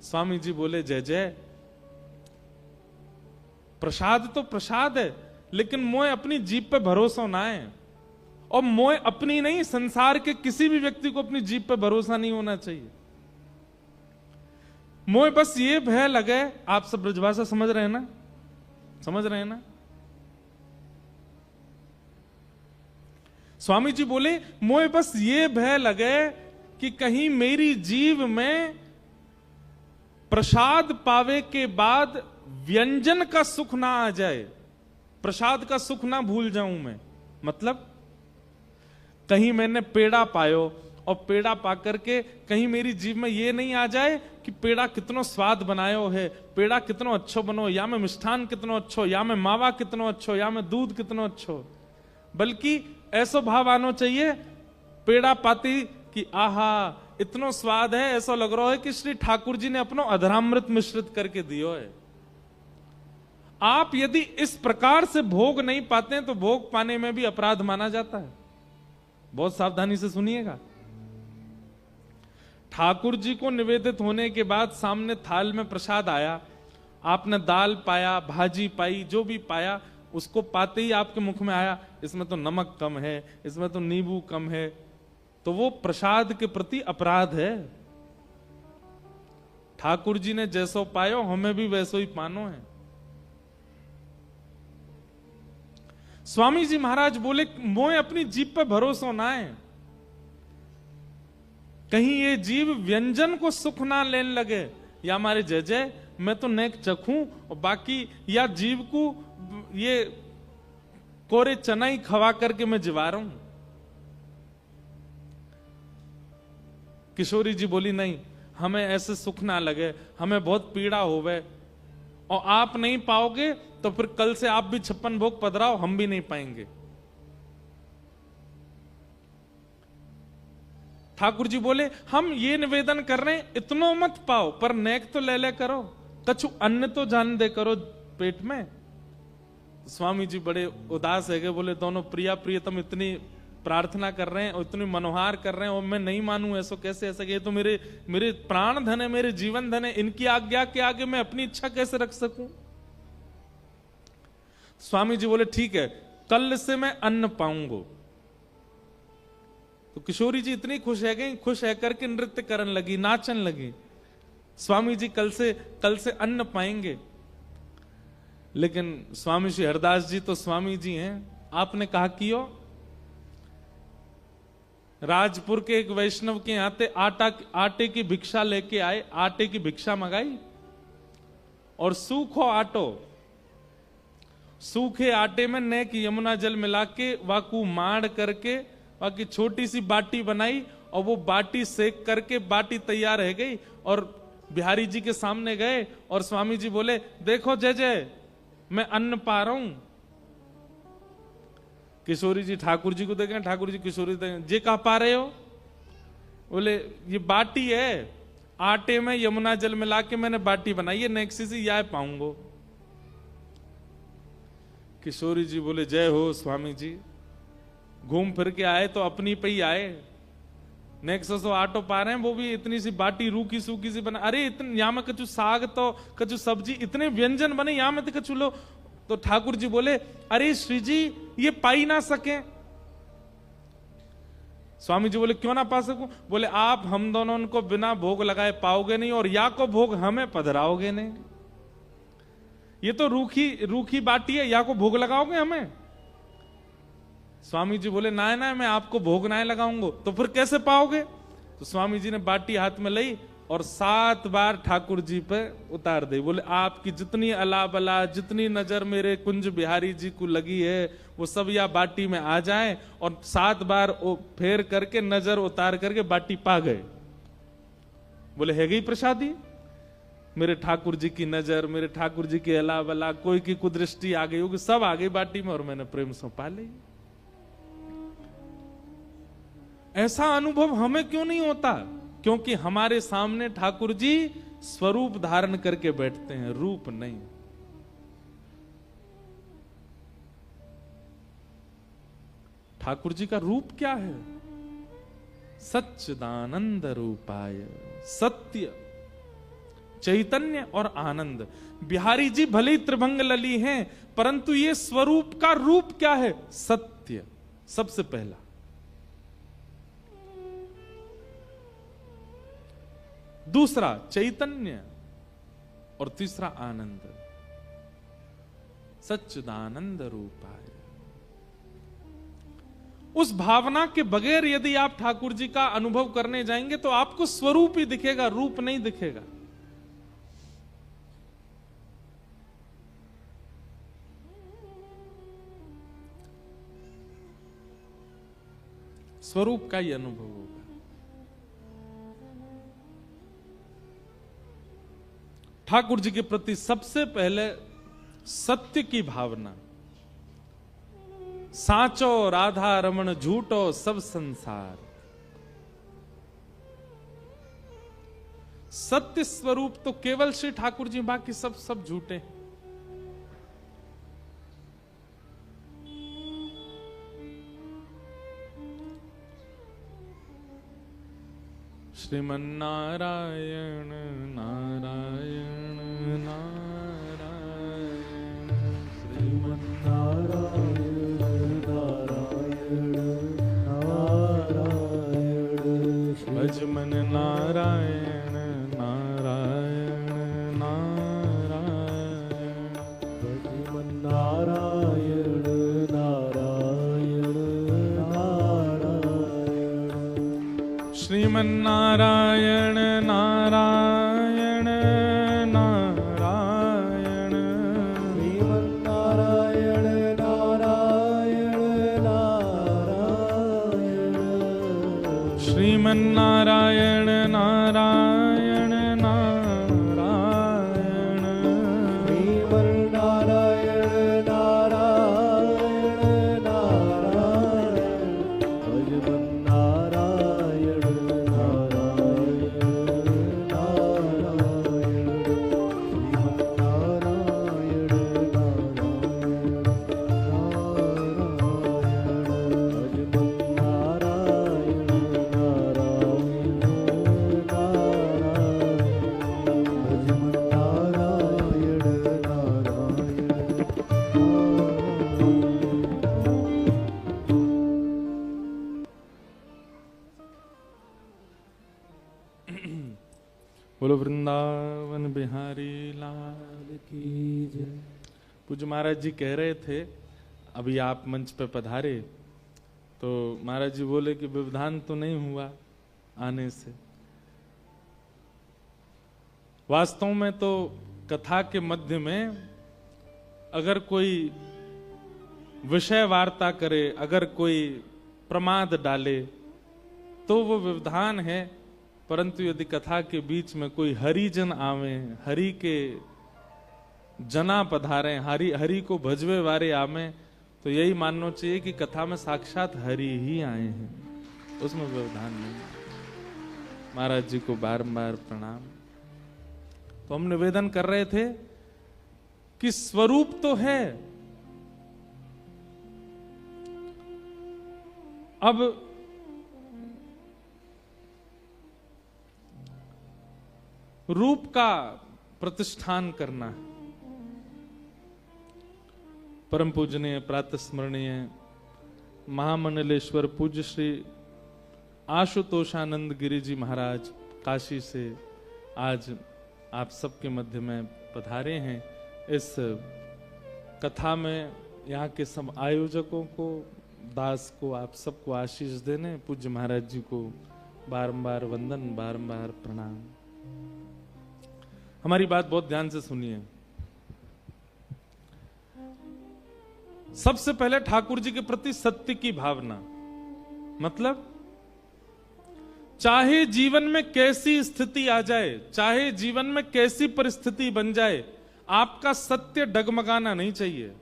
स्वामी जी बोले जय जय, प्रसाद तो प्रसाद है, लेकिन मोए अपनी जीभ पे भरोसा ना है, और मोए अपनी नहीं, संसार के किसी भी व्यक्ति को अपनी जीभ पे भरोसा नहीं होना चाहिए। मोए बस ये भय लगे, आप सब ब्रजभाषा समझ रहे हैं ना, समझ रहे हैं ना। स्वामी जी बोले मोए बस ये भय लगे कि कहीं मेरी जीव में प्रसाद पावे के बाद व्यंजन का सुख ना आ जाए, प्रसाद का सुख ना भूल जाऊं मैं। मतलब कहीं मैंने पेड़ा पायो और पेड़ा पाकर के कहीं मेरी जीभ में ये नहीं आ जाए कि पेड़ा कितनो स्वाद बनायो है, पेड़ा कितनो अच्छो बनो, या में मिष्ठान कितनो अच्छो, या में मावा कितनो अच्छो, या में दूध कितनो अच्छो, बल्कि ऐसा भाव आना चाहिए पेड़ा पाती कि आहा इतनो स्वाद है, ऐसा लग रहा है कि श्री ठाकुर जी ने अपनो अधरामृत मिश्रित करके दियो है। आप यदि इस प्रकार से भोग नहीं पाते हैं तो भोग पाने में भी अपराध माना जाता है। बहुत सावधानी से सुनिएगा। ठाकुर जी को निवेदित होने के बाद सामने थाल में प्रसाद आया, आपने दाल पाया, भाजी पाई, जो भी पाया, उसको पाते ही आपके मुख में आया इसमें तो नमक कम है, इसमें तो नींबू कम है, तो वो प्रसाद के प्रति अपराध है। ठाकुर जी ने जैसो पायो हमें भी वैसो ही पानो है। स्वामी जी महाराज बोले मोए अपनी जीभ पे भरोसा ना है, कहीं ये जीव व्यंजन को सुख ना लेने लगे, या हमारे जय जय मैं तो नेक चखूं और बाकी या जीव को ये कोरे चना ही खवा करके मैं जिवा रहा हूं। किशोरी जी बोली नहीं, हमें ऐसे सुख ना लगे, हमें बहुत पीड़ा होवे, और आप नहीं पाओगे तो फिर कल से आप भी 56 भोग पधराओ, हम भी नहीं पाएंगे। ठाकुर जी बोले हम ये निवेदन कर रहे हैं, इतनो मत पाओ पर नेक तो ले ले करो, कछु अन्न तो जान दे करो पेट में। स्वामी जी बड़े उदास है, बोले दोनों प्रिया प्रियतम इतनी प्रार्थना कर रहे हैं और इतनी मनोहार कर रहे हैं और मैं नहीं मानूं, ऐसा कैसे, ऐसा ये तो मेरे प्राण धन है, मेरे जीवन धन है, इनकी आज्ञा के आगे मैं अपनी इच्छा कैसे रख सकूं। स्वामी जी बोले ठीक है, कल से मैं अन्न पाऊंगा। तो किशोरी जी इतनी खुश है गई, खुश है करके नृत्य करने लगी, नाचन लगी। स्वामी जी कल से अन्न पाएंगे। लेकिन स्वामी श्री हरदास जी तो स्वामी जी हैं, आपने कहा कियो राजपुर के एक वैष्णव के यहाँ आटे की भिक्षा लेके आए, आटे की भिक्षा मंगाई और सूखे आटे में नेक यमुना जल मिला के वाकू माड़ करके वाकी छोटी सी बाटी बनाई और वो बाटी सेक करके बाटी तैयार रह गई। और बिहारी जी के सामने गए और स्वामी जी बोले देखो जय जय मैं अन्न पा रहा हूं। किशोरी जी ठाकुर जी को देखें, ठाकुर जी किशोरी देखें, जे कहा पा रहे हो? बोले ये बाटी है, आटे में यमुना जल मिला के मैंने बाटी बनाई है, नेक्सी से यह पाऊंगो। किशोरी जी बोले जय हो स्वामी जी, घूम फिर के आए तो अपनी पे ही आए, नेक्सो सो आटो पा रहे हैं, वो भी इतनी सी बाटी रूखी सूखी सी बना। अरे इतने यहाँ में कछु साग तो कछु सब्जी, इतने व्यंजन बने यहाँ में तो कछु लो। तो ठाकुर जी बोले अरे श्री जी ये पाई ना सके। स्वामी जी बोले क्यों ना पा सकूं? बोले आप हम दोनों उनको बिना भोग लगाए पाओगे नहीं और या को भोग हमें पधराओगे नहीं। ये तो रूखी बाटी है, या को भोग लगाओगे हमें? स्वामी जी बोले ना ना मैं आपको भोग ना लगाऊंगा। तो फिर कैसे पाओगे? तो स्वामी जी ने बाटी हाथ में ली और 7 बार ठाकुर जी पे उतार दी। बोले आपकी जितनी अला बला, जितनी नजर मेरे कुंज बिहारी जी को लगी है वो सब या बाटी में आ जाए। और 7 बार फेर करके नजर उतार करके बाटी पा गए। बोले है गई प्रसादी? मेरे ठाकुर जी की नजर, मेरे ठाकुर जी की अला बला, कोई की कुदृष्टि आ गई होगी, सब आ गई बाटी में और मैंने प्रेम सौंपा ली। ऐसा अनुभव हमें क्यों नहीं होता? क्योंकि हमारे सामने ठाकुर जी स्वरूप धारण करके बैठते हैं, रूप नहीं। ठाकुर जी का रूप क्या है? सच्चिदानंद रूपाय, सत्य, चैतन्य और आनंद। बिहारी जी भले ही त्रिभंग लली हैं, परंतु ये स्वरूप का रूप क्या है? सत्य सबसे पहला। दूसरा चैतन्य और तीसरा आनंद। सच्चिदानंद रूपाय। उस भावना के बगैर यदि आप ठाकुर जी का अनुभव करने जाएंगे तो आपको स्वरूप ही दिखेगा, रूप नहीं दिखेगा। स्वरूप का ही अनुभव होगा। ठाकुर जी के प्रति सबसे पहले सत्य की भावना। साचो राधा रमण झूठो सब संसार। सत्य स्वरूप तो केवल श्री ठाकुर जी, बाकी सब झूठे हैं। श्रीमन नारायण नारायण नारायण, श्रीमन नारायण नारायण नारायण, भजमन नारायण नारायण नारायण, भजमन नारायण नारायण नारायण, श्रीमन नारायण नारायण नारायण, श्रीमन नारायण नारायण नारायण, श्रीमन नारायण नारायण नारायण, श्रीमन नारायण नारायण नारायण, भजमन नारायण बोलो वृंदावन बिहारी लाल की जय। पूज्य महाराज जी कह रहे थे, अभी आप मंच पे पधारे तो महाराज जी बोले कि व्यवधान तो नहीं हुआ आने से। वास्तव में तो कथा के मध्य में अगर कोई विषय वार्ता करे, अगर कोई प्रमाद डाले तो वो व्यवधान है। परंतु यदि कथा के बीच में कोई हरिजन आवे, हरि के जना पधारे, हरि को भजवे वारे आवे, तो यही मानना चाहिए कि कथा में साक्षात हरि ही आए हैं, उसमें व्यवधान नहीं। महाराज जी को बारंबार प्रणाम। तो हम निवेदन कर रहे थे कि स्वरूप तो है, अब रूप का प्रतिष्ठान करना है। परम पूजनीय प्रातः स्मरणीय महामंडलेश्वर पूज्य श्री आशुतोषानंद गिरि जी महाराज काशी से आज आप सबके मध्य में पधारे हैं। इस कथा में यहाँ के सब आयोजकों को, दास को, आप सबको आशीष देने, पूज्य महाराज जी को बारंबार वंदन, बारंबार प्रणाम। हमारी बात बहुत ध्यान से सुनिए। सबसे पहले ठाकुर जी के प्रति सत्य की भावना, मतलब चाहे जीवन में कैसी स्थिति आ जाए, चाहे जीवन में कैसी परिस्थिति बन जाए, आपका सत्य डगमगाना नहीं चाहिए।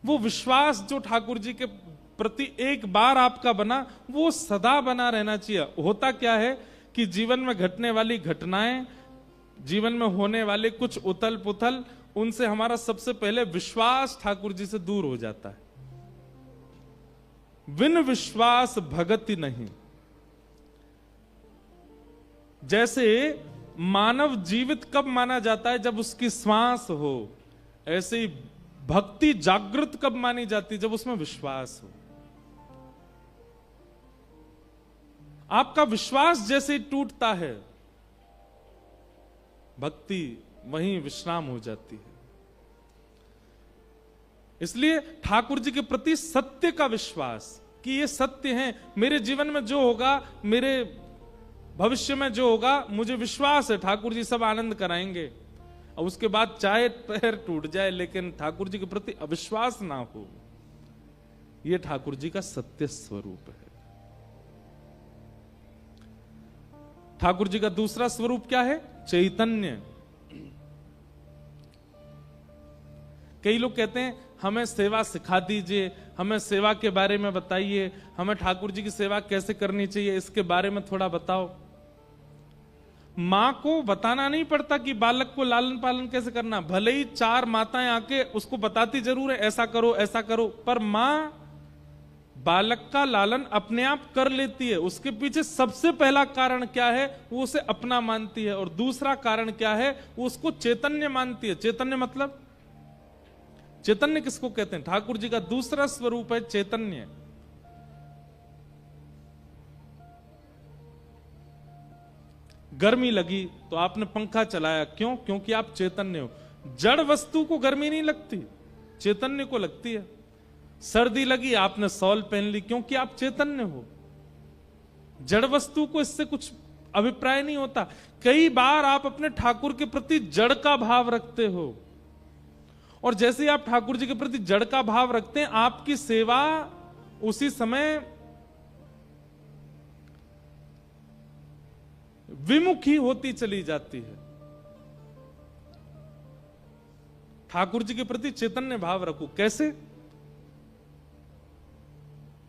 वो विश्वास जो ठाकुर जी के प्रति एक बार आपका बना, वो सदा बना रहना चाहिए। होता क्या है कि जीवन में घटने वाली घटनाएं, जीवन में होने वाले कुछ उथल पुथल, उनसे हमारा सबसे पहले विश्वास ठाकुर जी से दूर हो जाता है। बिन विश्वास भगति नहीं। जैसे मानव जीवित कब माना जाता है? जब उसकी श्वास हो। ऐसे ही भक्ति जागृत कब मानी जाती है? जब उसमें विश्वास हो। आपका विश्वास जैसे ही टूटता है, भक्ति वहीं विश्राम हो जाती है। इसलिए ठाकुर जी के प्रति सत्य का विश्वास कि ये सत्य है, मेरे जीवन में जो होगा, मेरे भविष्य में जो होगा, मुझे विश्वास है ठाकुर जी सब आनंद कराएंगे। और उसके बाद चाहे पैर टूट जाए, लेकिन ठाकुर जी के प्रति अविश्वास ना हो, यह ठाकुर जी का सत्य स्वरूप है। ठाकुर जी का दूसरा स्वरूप क्या है? चैतन्य। कई लोग कहते हैं हमें सेवा सिखा दीजिए, हमें सेवा के बारे में बताइए, हमें ठाकुर जी की सेवा कैसे करनी चाहिए इसके बारे में थोड़ा बताओ। मां को बताना नहीं पड़ता कि बालक को लालन पालन कैसे करना। भले ही 4 माताएं आके उसको बताती जरूर है ऐसा करो ऐसा करो, पर मां बालक का लालन अपने आप कर लेती है। उसके पीछे सबसे पहला कारण क्या है? वो उसे अपना मानती है। और दूसरा कारण क्या है? वो उसको चैतन्य मानती है। चैतन्य मतलब, चैतन्य किसको कहते हैं? ठाकुर जी का दूसरा स्वरूप है चैतन्य। गर्मी लगी तो आपने पंखा चलाया, क्यों? क्योंकि आप चैतन्य हो। जड़ वस्तु को गर्मी नहीं लगती, चैतन्य को लगती है। सर्दी लगी, आपने शॉल पहन ली, क्योंकि आप चैतन्य हो। जड़ वस्तु को इससे कुछ अभिप्राय नहीं होता। कई बार आप अपने ठाकुर के प्रति जड़ का भाव रखते हो, और जैसे ही आप ठाकुर जी के प्रति जड़ का भाव रखते हैं, आपकी सेवा उसी समय विमुखी होती चली जाती है। ठाकुर जी के प्रति चैतन्य भाव रखो। कैसे?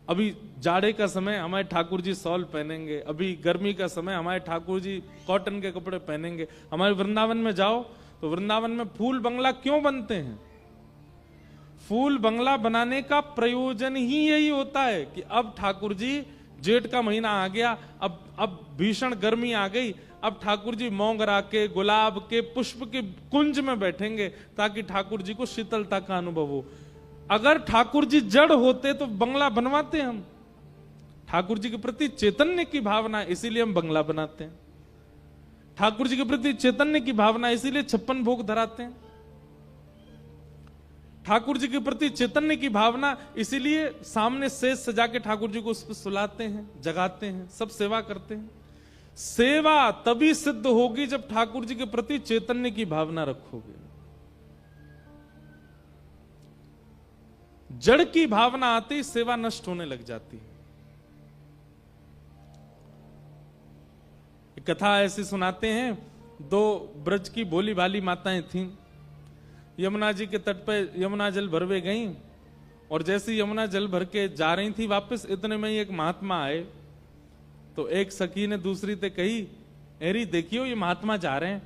अभी जाड़े का समय हमारे ठाकुर जी शॉल पहनेंगे, अभी गर्मी का समय हमारे ठाकुर जी कॉटन के कपड़े पहनेंगे। हमारे वृंदावन में जाओ तो वृंदावन में फूल बंगला क्यों बनते हैं? फूल बंगला बनाने का प्रयोजन ही यही होता है कि अब ठाकुर जी, जेठ का महीना आ गया, अब भीषण गर्मी आ गई, अब ठाकुर जी मोगरा के, गुलाब के, पुष्प के कुंज में बैठेंगे ताकि ठाकुर जी को शीतलता का अनुभव हो। अगर ठाकुर जी जड़ होते तो बंगला बनवाते हम। ठाकुर जी के प्रति चैतन्य की भावना, इसीलिए हम बंगला बनाते हैं। ठाकुर जी के प्रति चैतन्य की भावना, इसीलिए 56 भोग धराते हैं। ठाकुर जी के प्रति चैतन्य की भावना, इसीलिए सामने सेज सजा के ठाकुर जी को उस पर सुलाते हैं, जगाते हैं, सब सेवा करते हैं। सेवा तभी सिद्ध होगी जब ठाकुर जी के प्रति चैतन्य की भावना रखोगे। जड़ की भावना आते ही सेवा नष्ट होने लग जाती है। एक कथा ऐसी सुनाते हैं, 2 ब्रज की भोली भाली माताएं थीं। यमुना जी के तट पे यमुना जल भरवे गईं, और जैसे यमुना जल भर के जा रही थी वापस, इतने में ही एक महात्मा आए। तो एक सखी ने दूसरी से कही, एरी देखियो ये महात्मा जा रहे हैं,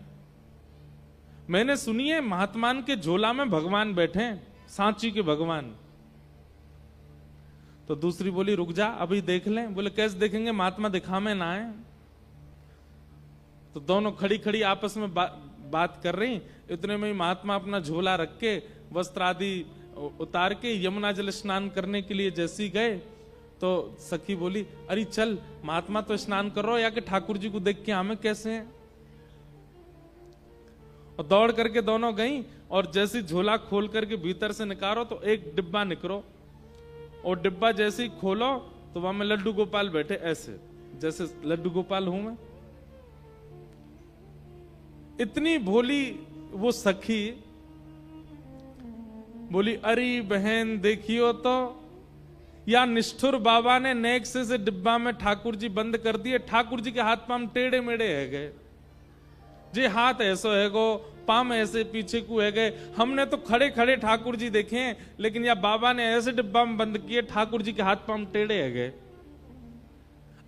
मैंने सुनी है महात्मान के झोला में भगवान बैठे हैं, सांची के भगवान। तो दूसरी बोली रुक जा अभी देख लें। बोले कैसे देखेंगे, महात्मा दिखावे ना आए। तो दोनों खड़ी खड़ी आपस में बात कर रही। इतने में ही महात्मा अपना झोला रख के, वस्त्र आदि उतार के यमुना जल स्नान करने के लिए जैसी गए, तो सखी बोली अरे चल, महात्मा तो स्नान कर रहा हो, या कि ठाकुर जी को देख के हमें कैसे हैं। और दौड़ करके दोनों गई, और जैसे झोला खोल करके भीतर से निकालो तो एक डिब्बा निकलो, और डिब्बा जैसे ही खोलो तो वहां में लड्डू गोपाल बैठे, ऐसे जैसे लड्डू गोपाल हूं मैं। इतनी भोली वो सखी बोली अरे बहन देखियो तो या निष्ठुर बाबा ने नेक्से से डिब्बा में ठाकुर जी बंद कर दिए, ठाकुर जी के हाथ पाम टेढ़े मेढ़े है गए जी, हाथ ऐसो है गो, पाम ऐसे पीछे को है गए। हमने तो खड़े खड़े ठाकुर जी देखे हैं, लेकिन या बाबा ने ऐसे डिब्बा में बंद किए, ठाकुर जी के हाथ पाम टेढ़े है गए।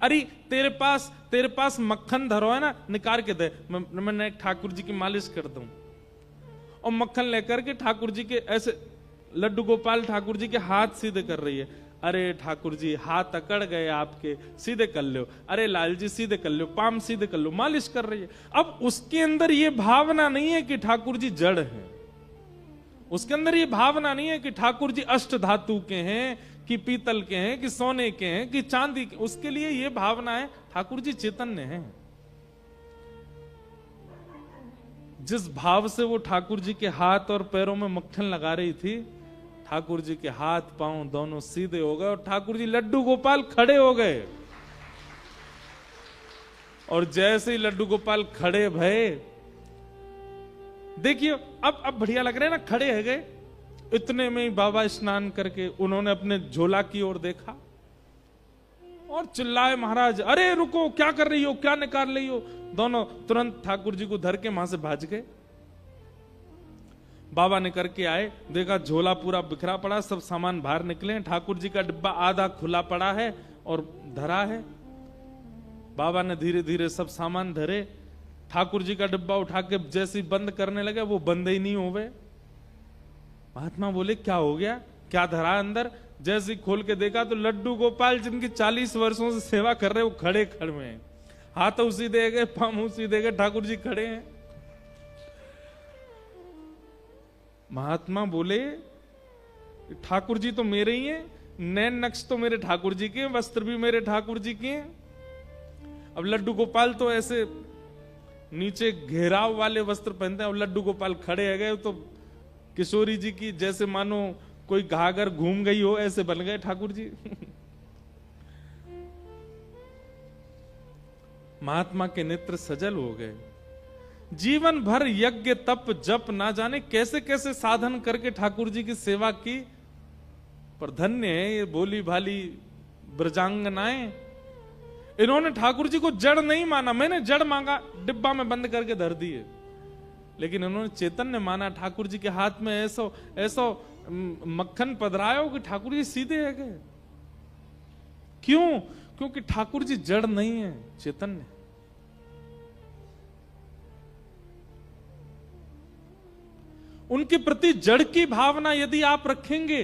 अरे तेरे पास मक्खन धरो है ना, निकाल के दे, मैं ठाकुर जी की मालिश कर दूं। और मक्खन लेकर के ठाकुर जी के ऐसे, लड्डू गोपाल ठाकुर जी के हाथ सीधे कर रही है। अरे ठाकुर जी हाथ अकड़ गए आपके, सीधे कर लो। अरे लाल जी सीधे कर लो, पाम सीधे कर लो, मालिश कर रही है। अब उसके अंदर ये भावना नहीं है कि ठाकुर जी जड़ हैं, उसके अंदर ये भावना नहीं है कि ठाकुर जी अष्ट धातु के हैं, कि पीतल के हैं, कि सोने के हैं, कि चांदी के। उसके लिए ये भावना है ठाकुर जी चैतन्य हैं। जिस भाव से वो ठाकुर जी के हाथ और पैरों में मक्खन लगा रही थी, ठाकुर जी के हाथ पांव दोनों सीधे हो गए और ठाकुर जी लड्डू गोपाल खड़े हो गए। और जैसे ही लड्डू गोपाल खड़े भये, देखिए अब बढ़िया लग रहे हैं ना, खड़े है गए। इतने में ही बाबा स्नान करके उन्होंने अपने झोला की ओर देखा और चिल्लाए, महाराज अरे रुको, क्या कर रही हो, क्या निकाल रही हो। दोनों तुरंत ठाकुर जी को धर के वहां से भाज गए। बाबा ने करके आए, देखा झोला पूरा बिखरा पड़ा, सब सामान बाहर निकले। ठाकुर जी का डिब्बा आधा खुला पड़ा है और धरा है। बाबा ने धीरे धीरे सब सामान धरे, ठाकुर जी का डिब्बा उठा के जैसे बंद करने लगे, वो बंद ही नहीं हुए। महात्मा बोले क्या हो गया, क्या धरा अंदर। जैसे ही खोल के देखा तो लड्डू गोपाल जिनकी 40 वर्षों से सेवा कर रहे, वो खड़े खड़े हैं, हाथ उसी दे गए, पाम उसी दे गए, ठाकुर जी खड़े हैं। महात्मा बोले ठाकुर जी तो मेरे ही हैं, नैन नक्श तो मेरे ठाकुर जी के हैं, वस्त्र भी मेरे ठाकुर जी के हैं। अब लड्डू गोपाल तो ऐसे नीचे घेराव वाले वस्त्र पहनते हैं, अब लड्डू गोपाल खड़े है गए तो किशोरी जी की जैसे मानो कोई घाघर घूम गई हो, ऐसे बन गए ठाकुर जी। महात्मा के नेत्र सजल हो गए। जीवन भर यज्ञ तप जप ना जाने कैसे कैसे साधन करके ठाकुर जी की सेवा की, पर धन्य है ये भोली भाली ब्रजांगनाएं। इन्होंने ठाकुर जी को जड़ नहीं माना, मैंने जड़ मांगा डिब्बा में बंद करके धर दिए, लेकिन इन्होंने चैतन्य माना। ठाकुर जी के हाथ में ऐसो ऐसो मक्खन पधरायो कि ठाकुर जी सीधे है गए। क्यों? क्योंकि ठाकुर जी जड़ नहीं है, चैतन्य। उनके प्रति जड़ की भावना यदि आप रखेंगे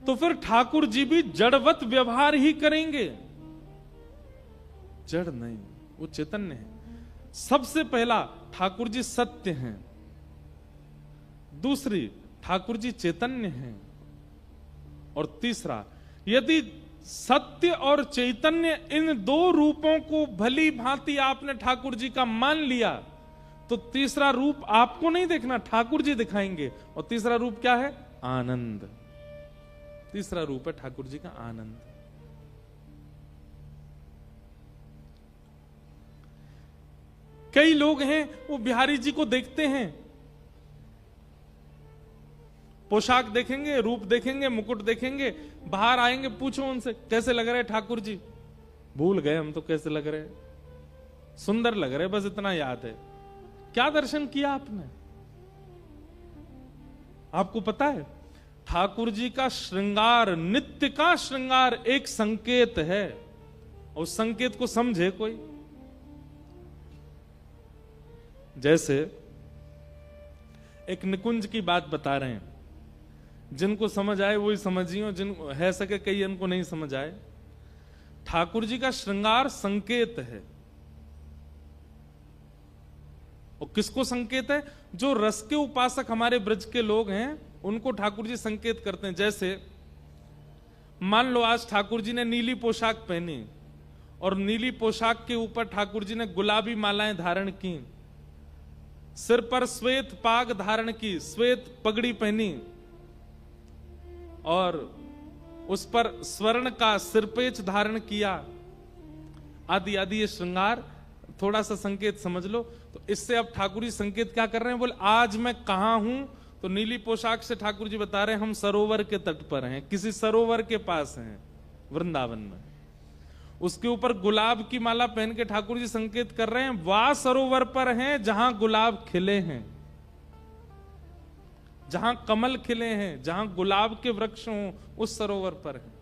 तो फिर ठाकुर जी भी जड़वत व्यवहार ही करेंगे। जड़ नहीं, वो चैतन्य है। सबसे पहला ठाकुर जी सत्य हैं, दूसरी ठाकुर जी चैतन्य हैं, और तीसरा यदि सत्य और चैतन्य इन दो रूपों को भली भांति आपने ठाकुर जी का मान लिया तो तीसरा रूप आपको नहीं देखना, ठाकुर जी दिखाएंगे। और तीसरा रूप क्या है? आनंद। तीसरा रूप है ठाकुर जी का आनंद। कई लोग हैं वो बिहारी जी को देखते हैं, पोशाक देखेंगे, रूप देखेंगे, मुकुट देखेंगे, बाहर आएंगे, पूछो उनसे कैसे लग रहे ठाकुर जी, भूल गए हम तो कैसे लग रहे, सुंदर लग रहे, बस इतना याद है। क्या दर्शन किया आपने? आपको पता है ठाकुर जी का श्रृंगार, नित्य का श्रृंगार एक संकेत है, और उस संकेत को समझे कोई। जैसे एक निकुंज की बात बता रहे हैं, जिनको समझ आए वही समझिए, जिनको है सके कई इनको नहीं समझ आए। ठाकुर जी का श्रृंगार संकेत है, और किसको संकेत है? जो रस के उपासक हमारे ब्रज के लोग हैं उनको ठाकुर जी संकेत करते हैं। जैसे मान लो आज ठाकुर जी ने नीली पोशाक पहनी और नीली पोशाक के ऊपर ठाकुर जी ने गुलाबी मालाएं धारण की, सिर पर श्वेत पाग धारण की, श्वेत पगड़ी पहनी और उस पर स्वर्ण का सिरपेच धारण किया, आदि आदि ये श्रृंगार। थोड़ा सा संकेत समझ लो। तो इससे अब ठाकुर जी संकेत क्या कर रहे हैं? बोले आज मैं कहां हूं, तो नीली पोशाक से ठाकुर जी बता रहे हैं हम सरोवर के तट पर हैं, किसी सरोवर के पास हैं वृंदावन में। उसके ऊपर गुलाब की माला पहन के ठाकुर जी संकेत कर रहे हैं वह सरोवर पर हैं जहां गुलाब खिले हैं, जहां कमल खिले हैं, जहां गुलाब के वृक्ष हों, उस सरोवर पर है।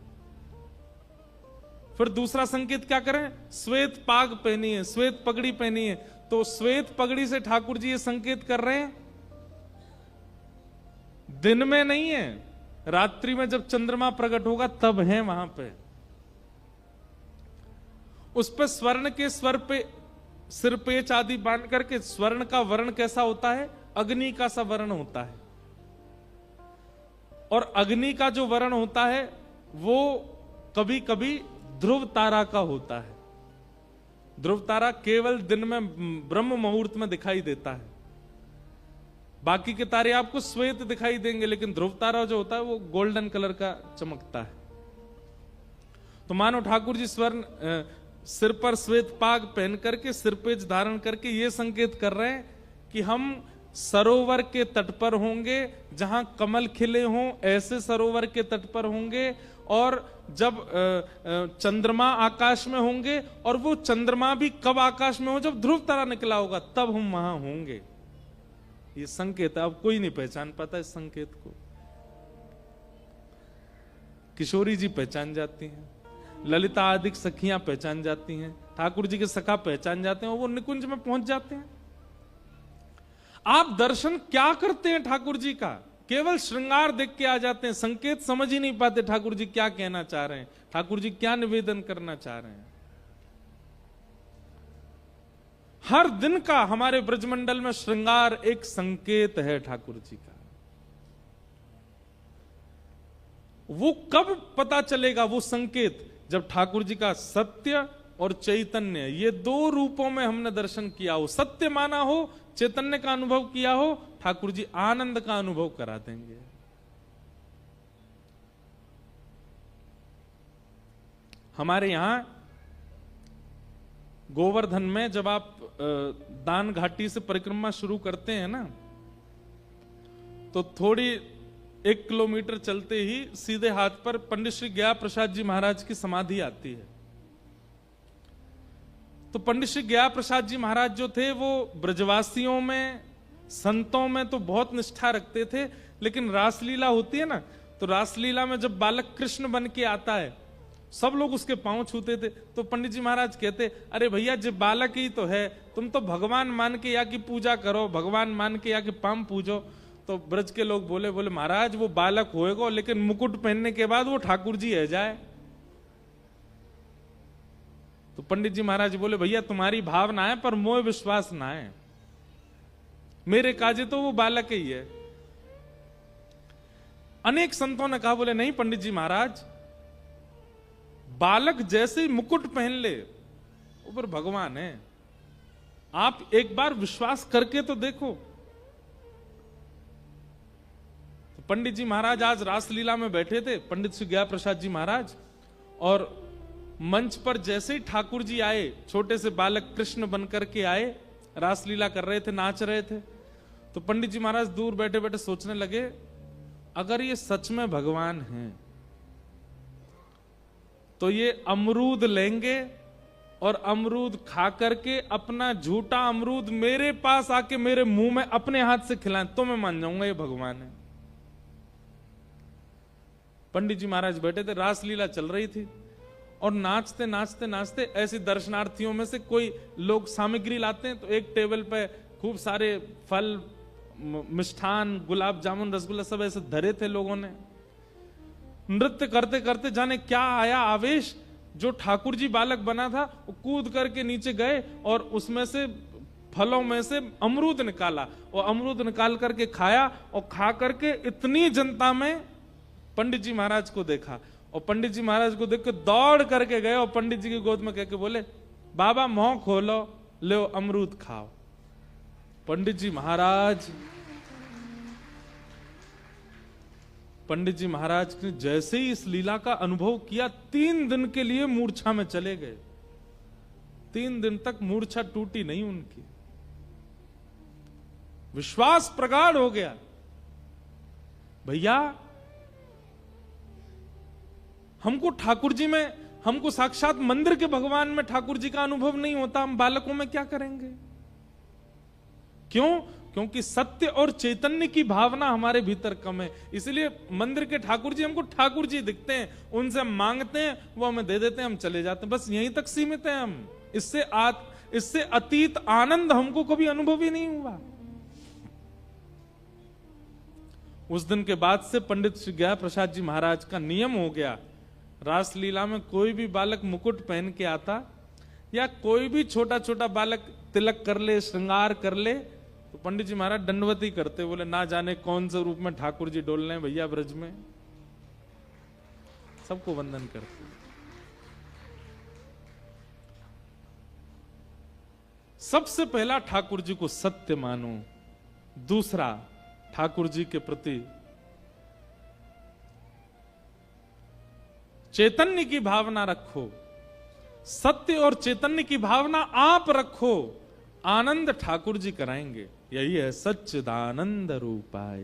फिर दूसरा संकेत क्या करें? श्वेत पाग पहनी है, श्वेत पगड़ी पहनी है। तो श्वेत पगड़ी से ठाकुर जी ये संकेत कर रहे हैं दिन में नहीं है, रात्रि में जब चंद्रमा प्रकट होगा तब है वहां पे। उस पे स्वर्ण के स्वर पे सिर पेच आदि बांध करके, स्वर्ण का वर्ण कैसा होता है? अग्नि का सा वर्ण होता है। और अग्नि का जो वर्ण होता है वो कभी कभी ध्रुव तारा का होता है। ध्रुव तारा केवल दिन में ब्रह्म मुहूर्त में दिखाई देता है, बाकी के तारे आपको श्वेत दिखाई देंगे, लेकिन ध्रुव तारा जो होता है वो गोल्डन कलर का चमकता है। तो मानो ठाकुर जी स्वर्ण सिर पर श्वेत पाग पहन करके, सिर पेच धारण करके ये संकेत कर रहे हैं कि हम सरोवर के तट पर होंगे, जहां कमल खिले हों ऐसे सरोवर के तट पर होंगे। और जब चंद्रमा आकाश में होंगे, और वो चंद्रमा भी कब आकाश में हो? जब ध्रुव तारा निकला होगा तब हम वहां होंगे। ये संकेत है, अब कोई नहीं पहचान पाता इस संकेत को। किशोरी जी पहचान जाती हैं, ललिता आदि सखियां पहचान जाती हैं, ठाकुर जी के सखा पहचान जाते हैं, वो निकुंज में पहुंच जाते हैं। आप दर्शन क्या करते हैं ठाकुर जी का? केवल श्रृंगार देख के आ जाते हैं, संकेत समझ ही नहीं पाते ठाकुर जी क्या कहना चाह रहे हैं, ठाकुर जी क्या निवेदन करना चाह रहे हैं। हर दिन का हमारे ब्रजमंडल में श्रृंगार एक संकेत है ठाकुर जी का। वो कब पता चलेगा वो संकेत? जब ठाकुर जी का सत्य और चैतन्य, ये दो रूपों में हमने दर्शन किया हो, सत्य माना हो, चैतन्य का अनुभव किया हो, ठाकुर जी आनंद का अनुभव करा देंगे। हमारे यहां गोवर्धन में जब आप दान घाटी से परिक्रमा शुरू करते हैं ना, तो थोड़ी 1 किलोमीटर चलते ही सीधे हाथ पर पंडित श्री गया प्रसाद जी महाराज की समाधि आती है। तो पंडित श्री गया प्रसाद जी महाराज जो थे वो ब्रजवासियों में, संतों में तो बहुत निष्ठा रखते थे, लेकिन रासलीला होती है ना, तो रासलीला में जब बालक कृष्ण बन के आता है सब लोग उसके पांव छूते थे। तो पंडित जी महाराज कहते, अरे भैया जब बालक ही तो है, तुम तो भगवान मान के या की पूजा करो, भगवान मान के या के पांव पूजो। तो ब्रज के लोग बोले महाराज वो बालक होएगा, लेकिन मुकुट पहनने के बाद वो ठाकुर जी है जाए। तो पंडित जी महाराज बोले भैया तुम्हारी भावना है पर मोह विश्वास ना है, मेरे काजे तो वो बालक ही है। अनेक संतों ने कहा, बोले नहीं पंडित जी महाराज, बालक जैसे ही मुकुट पहन ले ऊपर भगवान है, आप एक बार विश्वास करके तो देखो। तो पंडित जी महाराज आज रासलीला में बैठे थे, पंडित श्री गया प्रसाद जी महाराज, और मंच पर जैसे ही ठाकुर जी आए, छोटे से बालक कृष्ण बनकर के आए, रासलीला कर रहे थे, नाच रहे थे। तो पंडित जी महाराज दूर बैठे बैठे सोचने लगे, अगर ये सच में भगवान हैं तो ये अमरूद लेंगे और अमरूद खा करके अपना झूठा अमरूद मेरे पास आके मेरे मुंह में अपने हाथ से खिलाएं तो मैं मान जाऊंगा ये भगवान है। पंडित जी महाराज बैठे थे, रासलीला चल रही थी, और नाचते नाचते नाचते ऐसे दर्शनार्थियों में से कोई लोग सामग्री लाते हैं, तो एक टेबल पे खूब सारे फल, मिष्ठान, गुलाब जामुन, रसगुल्ला सब ऐसे धरे थे लोगों ने। नृत्य करते करते जाने क्या आया आवेश, जो ठाकुर जी बालक बना था वो कूद करके नीचे गए और उसमें से फलों में से अमरूद निकाला, और अमरूद निकाल करके खाया, और खा करके इतनी जनता में पंडित जी महाराज को देखा, और पंडित जी महाराज को देख के दौड़ करके गए और पंडित जी की गोद में कह के बोले, बाबा मुंह खोलो, लो अमरूद खाओ। पंडित जी महाराज ने जैसे ही इस लीला का अनुभव किया, 3 दिन के लिए मूर्छा में चले गए। 3 दिन तक मूर्छा टूटी नहीं उनकी, विश्वास प्रगाढ़ हो गया। भैया हमको ठाकुर जी में, हमको साक्षात मंदिर के भगवान में ठाकुर जी का अनुभव नहीं होता, हम बालकों में क्या करेंगे? क्यों? क्योंकि सत्य और चैतन्य की भावना हमारे भीतर कम है। इसलिए मंदिर के ठाकुर जी हमको ठाकुर जी दिखते हैं, उनसे हम मांगते हैं, वो हमें दे देते हैं, हम चले जाते हैं, बस यहीं तक सीमित है हम। इससे अतीत आनंद हमको कभी अनुभव ही नहीं हुआ। उस दिन के बाद से पंडित श्री गया प्रसाद जी महाराज का नियम हो गया, रासलीला में कोई भी बालक मुकुट पहन के आता या कोई भी छोटा छोटा बालक तिलक कर ले, श्रृंगार कर ले, तो पंडित जी महाराज दंडवत ही करते, बोले ना जाने कौन से रूप में ठाकुर जी डोल रहे हैं भैया ब्रज में, सबको वंदन करते। सबसे पहला ठाकुर जी को सत्य मानो, दूसरा ठाकुर जी के प्रति चैतन्य की भावना रखो, सत्य और चैतन्य की भावना आप रखो, आनंद ठाकुर जी कराएंगे। यही है सच्चिदानंद रूपाय।